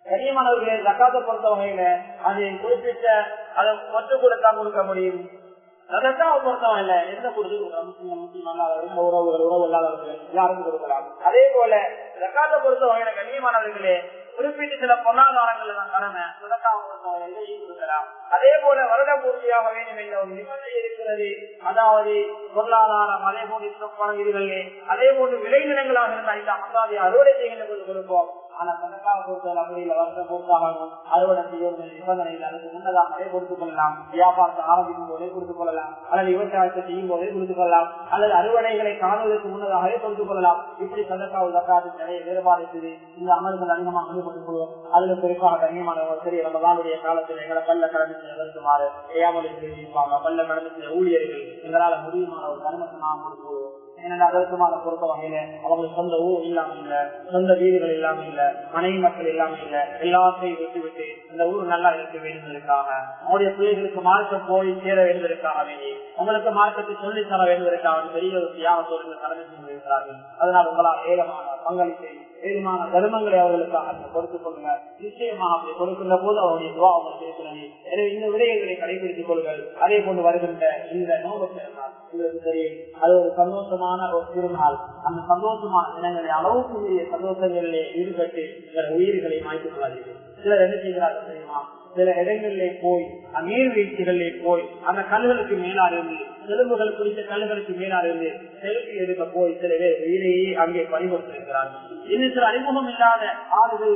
கண்ணியமானவர்களே, ஜகாத்தை பொறுத்த வகையில அது குறிப்பிட்ட அதை ஒற்று கொடுத்தா கொடுக்க முடியும். சதக்காவை பொறுத்தவரையில எந்த கொடுத்து முஸ்லீம் அல்லாதவர்கள், உறவு இல்லாதவர்கள் யாருக்கும் கொடுக்கலாம். அதே போல ஜகாத்தை பொறுத்த வகையில கண்ணியமானவர்களே குறிப்பிட்ட சில பொருளாதாரங்கள் தான் கடமை. சதக்காவை பொறுத்தவரையில கொடுக்கலாம். அதே போல வருட பூர்த்தியாக வேண்டும் என்ற ஒரு நிபந்தனை இருக்கிறது. அதாவது பொருளாதாரம், அதே போன்று பணங்களிலே, அதே போன்று விளைநிலங்களாக இருந்தால் இந்த அசாதியை அறுவடை செய்கின்ற போது கொடுப்போம். ஆனா சதக்காவை பொறுத்தவரை அப்படி இல்லை. வருடம் பூர்த்தாகணும், அறுவடை செய்ய நிபந்தனையில் அதுக்கு முன்னதாக அதே கொடுத்துக் கொள்ளலாம். வியாபாரத்தை ஆரம்பிக்கும் போதே கொடுத்துக் கொள்ளலாம், அல்லது விவசாயத்தை செய்யும் போதே கொடுத்துக் கொள்ளலாம், அல்லது அறுவடைகளை காணுவதற்கு முன்னதாகவே கொடுத்துக் கொள்ளலாம். இப்படி சதக்காவு ஜகாத்துக்கு நிறைய வேறுபாடு இருக்குது. இந்த அமல்கள் அதிகமாக ஈடுபட்டுக் கொள்வோம். அதுல குறிப்பாக கண்ணியமானவர் சரி ரமதானுடைய காலத்தில் எங்களை பல்ல கடமை வருத்துமாறு ஏமாமலை செய்திருப்பாங்க. பல்ல கடமை செய்ய ஊழியர்கள் எங்களால் முடியுமான ஒரு தர்மத்தை நாம் கொடுப்போம். ஏன்னா அதற்குமான பொறுத்த வகையில அவங்களுக்கு சொந்த ஊர் இல்லாம இல்ல, சொந்த வீடுகள் இல்லாம இல்ல, மனைவி மக்கள் இல்லாம இல்ல, எல்லாத்தையும் விட்டு இந்த ஊர் நல்லா இருக்க வேண்டுவதற்காக, அவருடைய பிள்ளைகளுக்கு மார்க்கம் போய் சேர வேண்டுவதற்காக வேண்டி, உங்களுக்கு மார்க்கத்தை சொல்லி தர வேண்டுவதற்காக பெரிய ஒரு தியாகத்தோடு கடமை செய்திருக்கிறார்கள். அதனால் உங்களால் ஏகமான பங்களிப்பை ஏதுமான தர்மங்களை அவர்களுக்காக கொடுத்துக் கொள்ளுங்க. நிச்சயமாக அப்படி கொடுக்கின்ற போது அவருடைய துவா அவங்களுக்கு இருக்கிறது. எனவே இந்த விடயங்களை கடைபிடித்துக் கொள்ளுங்கள். அதே போன்று வருகின்ற இந்த நோம்பு பெருநாள் உங்களுக்கு தெரியும், அது ஒரு சந்தோஷமான ஒரு திருநாள். அந்த சந்தோஷமான தினங்களை அளவுக்குரிய சந்தோஷங்களிலே ஈடுபட்டு உயிர்களை மாய்த்துக் கொள்ளாதீர்கள். சிலர் என்ன செய்கிறார்கள் தெரியுமா, சில இடங்களிலே போய் நீர்வீழ்ச்சிகளிலே போய் அந்த கல்லுகளுக்கு மேலாக இருந்து, எலும்புகள் குறித்த கல்லுகளுக்கு மேலாக இருந்து செல்ஃபி எடுக்க போய் சில பேர் உயிரையே அங்கே பறிகொடுத்திருக்கிறார்கள். இன்னும் சில அறிமுகம் இல்லாத ஆறுகள்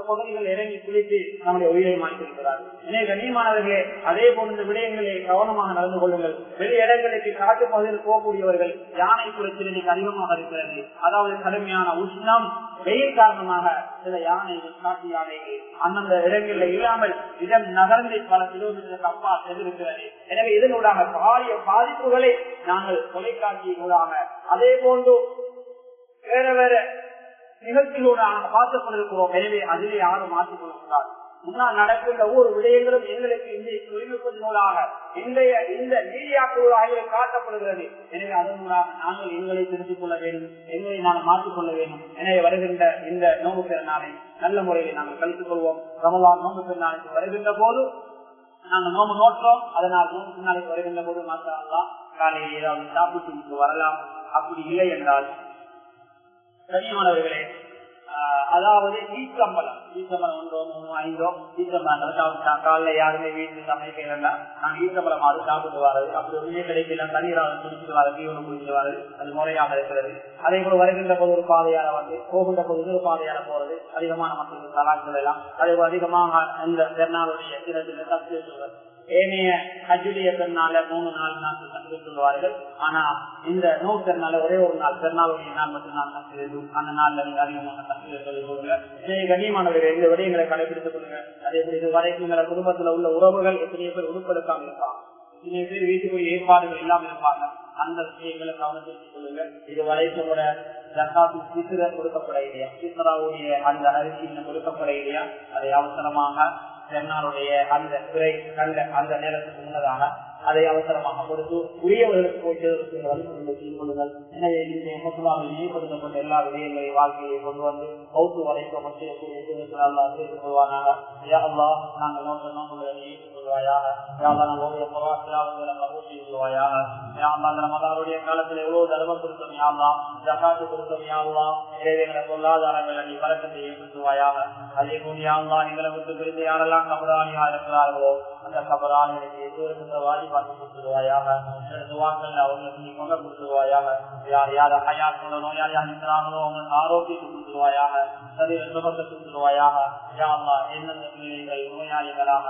பகுதிகள் இறங்கி குளித்து நம்முடைய உயிரை மாற்றிருக்கிறார்கள். எனவே கண்ணியமானவர்களே, அதே போன்ற இந்த விடயங்களை கவனமாக நடந்து கொள்ளுங்கள். வெளி இடங்களுக்கு காட்டு பகுதியில் போகக்கூடியவர்கள் யானை குறைச்சலுக்கு அதிகமாக இருக்கிறது. அதாவது கடுமையான உஷ்ணம், வெயில் காரணமாக சில யானைகள், காட்டு யானைகள் அந்தந்த இடங்களில் இல்லாமல் இடம் நகர்ந்து பல கிலோமீட்டருக்கு அப்பா சென்றிருக்கிறது. எனவே இதனூடாக பாரிய பாதிப்புகளை நாங்கள் தொலைக்காட்சியினூடாக அதே போன்று வேற வேற நிகழ்ச்சிகளோடு நாங்கள் பார்த்துக் கொண்டிருக்கிறோம். எனவே அதிலே யாரும் மாற்றிக் கொள்ளக்கூடாது. முன்னால் நடக்கின்ற ஒவ்வொரு விடயங்களும் எங்களுக்கு இன்றைய தொழில்நுட்பத்தினூடாக இந்த மீடியாக்களூடாக காட்டப்படுகிறது. எனவே அதனூடாக நாங்கள் எங்களை திருத்திக் கொள்ள வேண்டும், எங்களை நாங்கள் மாற்றிக் கொள்ள வேண்டும். எனவே வருகின்ற இந்த நோம்பு பெருநாளை நல்ல முறையில் நாங்கள் கழித்துக் கொள்வோம். ரமலான் நோம்பு பெருநாளைக்கு வருகின்ற போது நாங்கள் நோம்பு நோற்றோம். அதனால் நோம்பு பெருநாளைக்கு வருகின்ற போது மாற்றலாம் காலையில் ஏதாவது சாப்பிட்டு வரலாம். அப்படி இல்லை என்றால் கண்ணியமானவர்களே, அதாவது ஈச்சம்பளம் ஒன்றோ 3-5 ஈச்சம்பளம் காலைல யாருமே வீட்டுல சமைக்கலன்னா நாங்க ஈச்சம்பளம் அது சாப்பிட்டு வர்றது, அப்படி ஒண்ணுமே கிடைக்கல தண்ணீராக குடிச்சிட்டு வர தீவனம் குடிச்சிட்டு வர்றது, அது முறையாக இருக்கிறது. அதே போல வருகின்ற போது ஒரு பாதையால போகின்ற போது ஒரு பாதையால போறது அதிகமான மக்களுக்கு கலாச்சாரம் எல்லாம். அதே போல அதிகமாக இந்த பெருநாளுடைய சில தப்பு சொல்றது. ஏனைய ஹஜ்ஜுடைய பெருநாள 3 நாள் தப்பு சொல்லுவார்கள். ஆனா இந்த நோய் பெருநாள ஒரே ஒரு நாள் பெருநாளுடைய நாள் மட்டும் நான் தப்பு எழுதும். அந்த நாள்ல நீங்க அதிகமான தப்பு சொல்லிக் கொடுங்க. கண்ணியமானவர்கள் இந்த விடயங்களை கடைபிடித்துக் கொள்ளுங்க. அதே போல இது வரைக்கும் எங்களை குடும்பத்துல உள்ள உறவுகள் எத்தனையோ பேர் உருப்பெடுக்காம இருப்பாங்க, எத்தனையோ பேர் வீட்டுக்குரிய ஏற்பாடுகள் இல்லாமல் இருப்பாங்க. அந்த விஷயங்களை கவனத்திற்கு கொள்ளுங்க. இது வரைக்கும் கூட கொடுக்கப்பட இல்லையா, சித்தராவுடைய அந்த அரிசி கொடுக்கப்பட இல்லையா, அதை அவசரமாக பெருநாளுடைய அந்த துறை கண்ட அந்த நேரத்துக்கு முன்னதாக அதை அவசரமாக கொடுத்து உரியவர்களுக்கு போய் செய்து கொள்ளுங்கள். எனவே இந்த மொத்தமாக ஏற்படுத்தப்பட்ட எல்லா விடயங்களையும் வாழ்க்கையை கொண்டு வந்து பௌத்து வரைக்கும் செய்து கொள்வானாக. நாங்கள் நோக்கங்களை ஏற்றுக்கொள்வாயாக. ரமதானுடைய காலத்தில் எவ்வளவு தர்மம் கொடுத்தோம் யாழ்லா, ஜகாத்து கொடுத்தோம் யாழ்லா, இறைவங்களை பொருளாதாரங்களை நீ பழக்கத்தை ஏற்படுத்துவாயாக. அதே போல் யாழ்லா எங்களை விட்டு பிரிந்து யாரெல்லாம் கபராணியா இருக்கிறார்களோ அந்த கபராணிகளுக்கு எதிர்க்கின்ற வாடி பார்த்து கொடுத்துருவாயாக. துவாக்கள் அவங்களுக்கு நீ கொண்ட கொடுத்துருவாயாக. யார் யார் ஹயாத்தோட நோயாளியாக இருக்கிறார்களோ அவங்களுக்கு ஆரோக்கியத்தை கொடுத்துருவாயாக, சரீர சுகத்தை கொடுத்துருவாயாக. யாழ்லா எந்தெந்த பிள்ளைகள் நோயாளிகளாக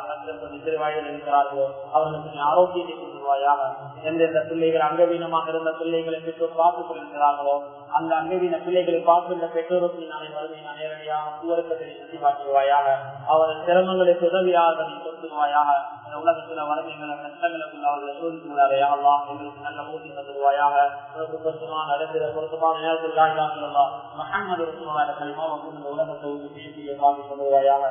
வயதில் இருக்கிறார்களோ அவர்களுக்கு நீ ஆரோக்கியத்தை கொடுத்துருவாயாக. எந்தெந்த பிள்ளைகள் அங்கவீனமாக இருந்த பிள்ளைகளை பெற்றோர் பார்த்துக் கொண்டிருக்கிறார்களோ அந்த அங்கவீன பிள்ளைகளை பார்க்கின்ற பெற்றோருக்கு நாளை வறுமையின நேரடியாக சுவர்க்கத்தை சுற்றி பார்த்துருவாயாக. அவர்கள் சிரமங்களுக்கு உதவியாக நீ கொடுத்துருவாயாக. உலகத்துல வறுமைகளை கஷ்டங்களுக்குள்ள அவர்களை சோதித்துள்ளாரையா எங்களுக்கு நல்ல மூர்த்தி தந்துருவாயாக. பொருத்தமான நேரத்தில் மகன்மது உலகத்தை பேசிய பார்த்து கொள்வாயாக.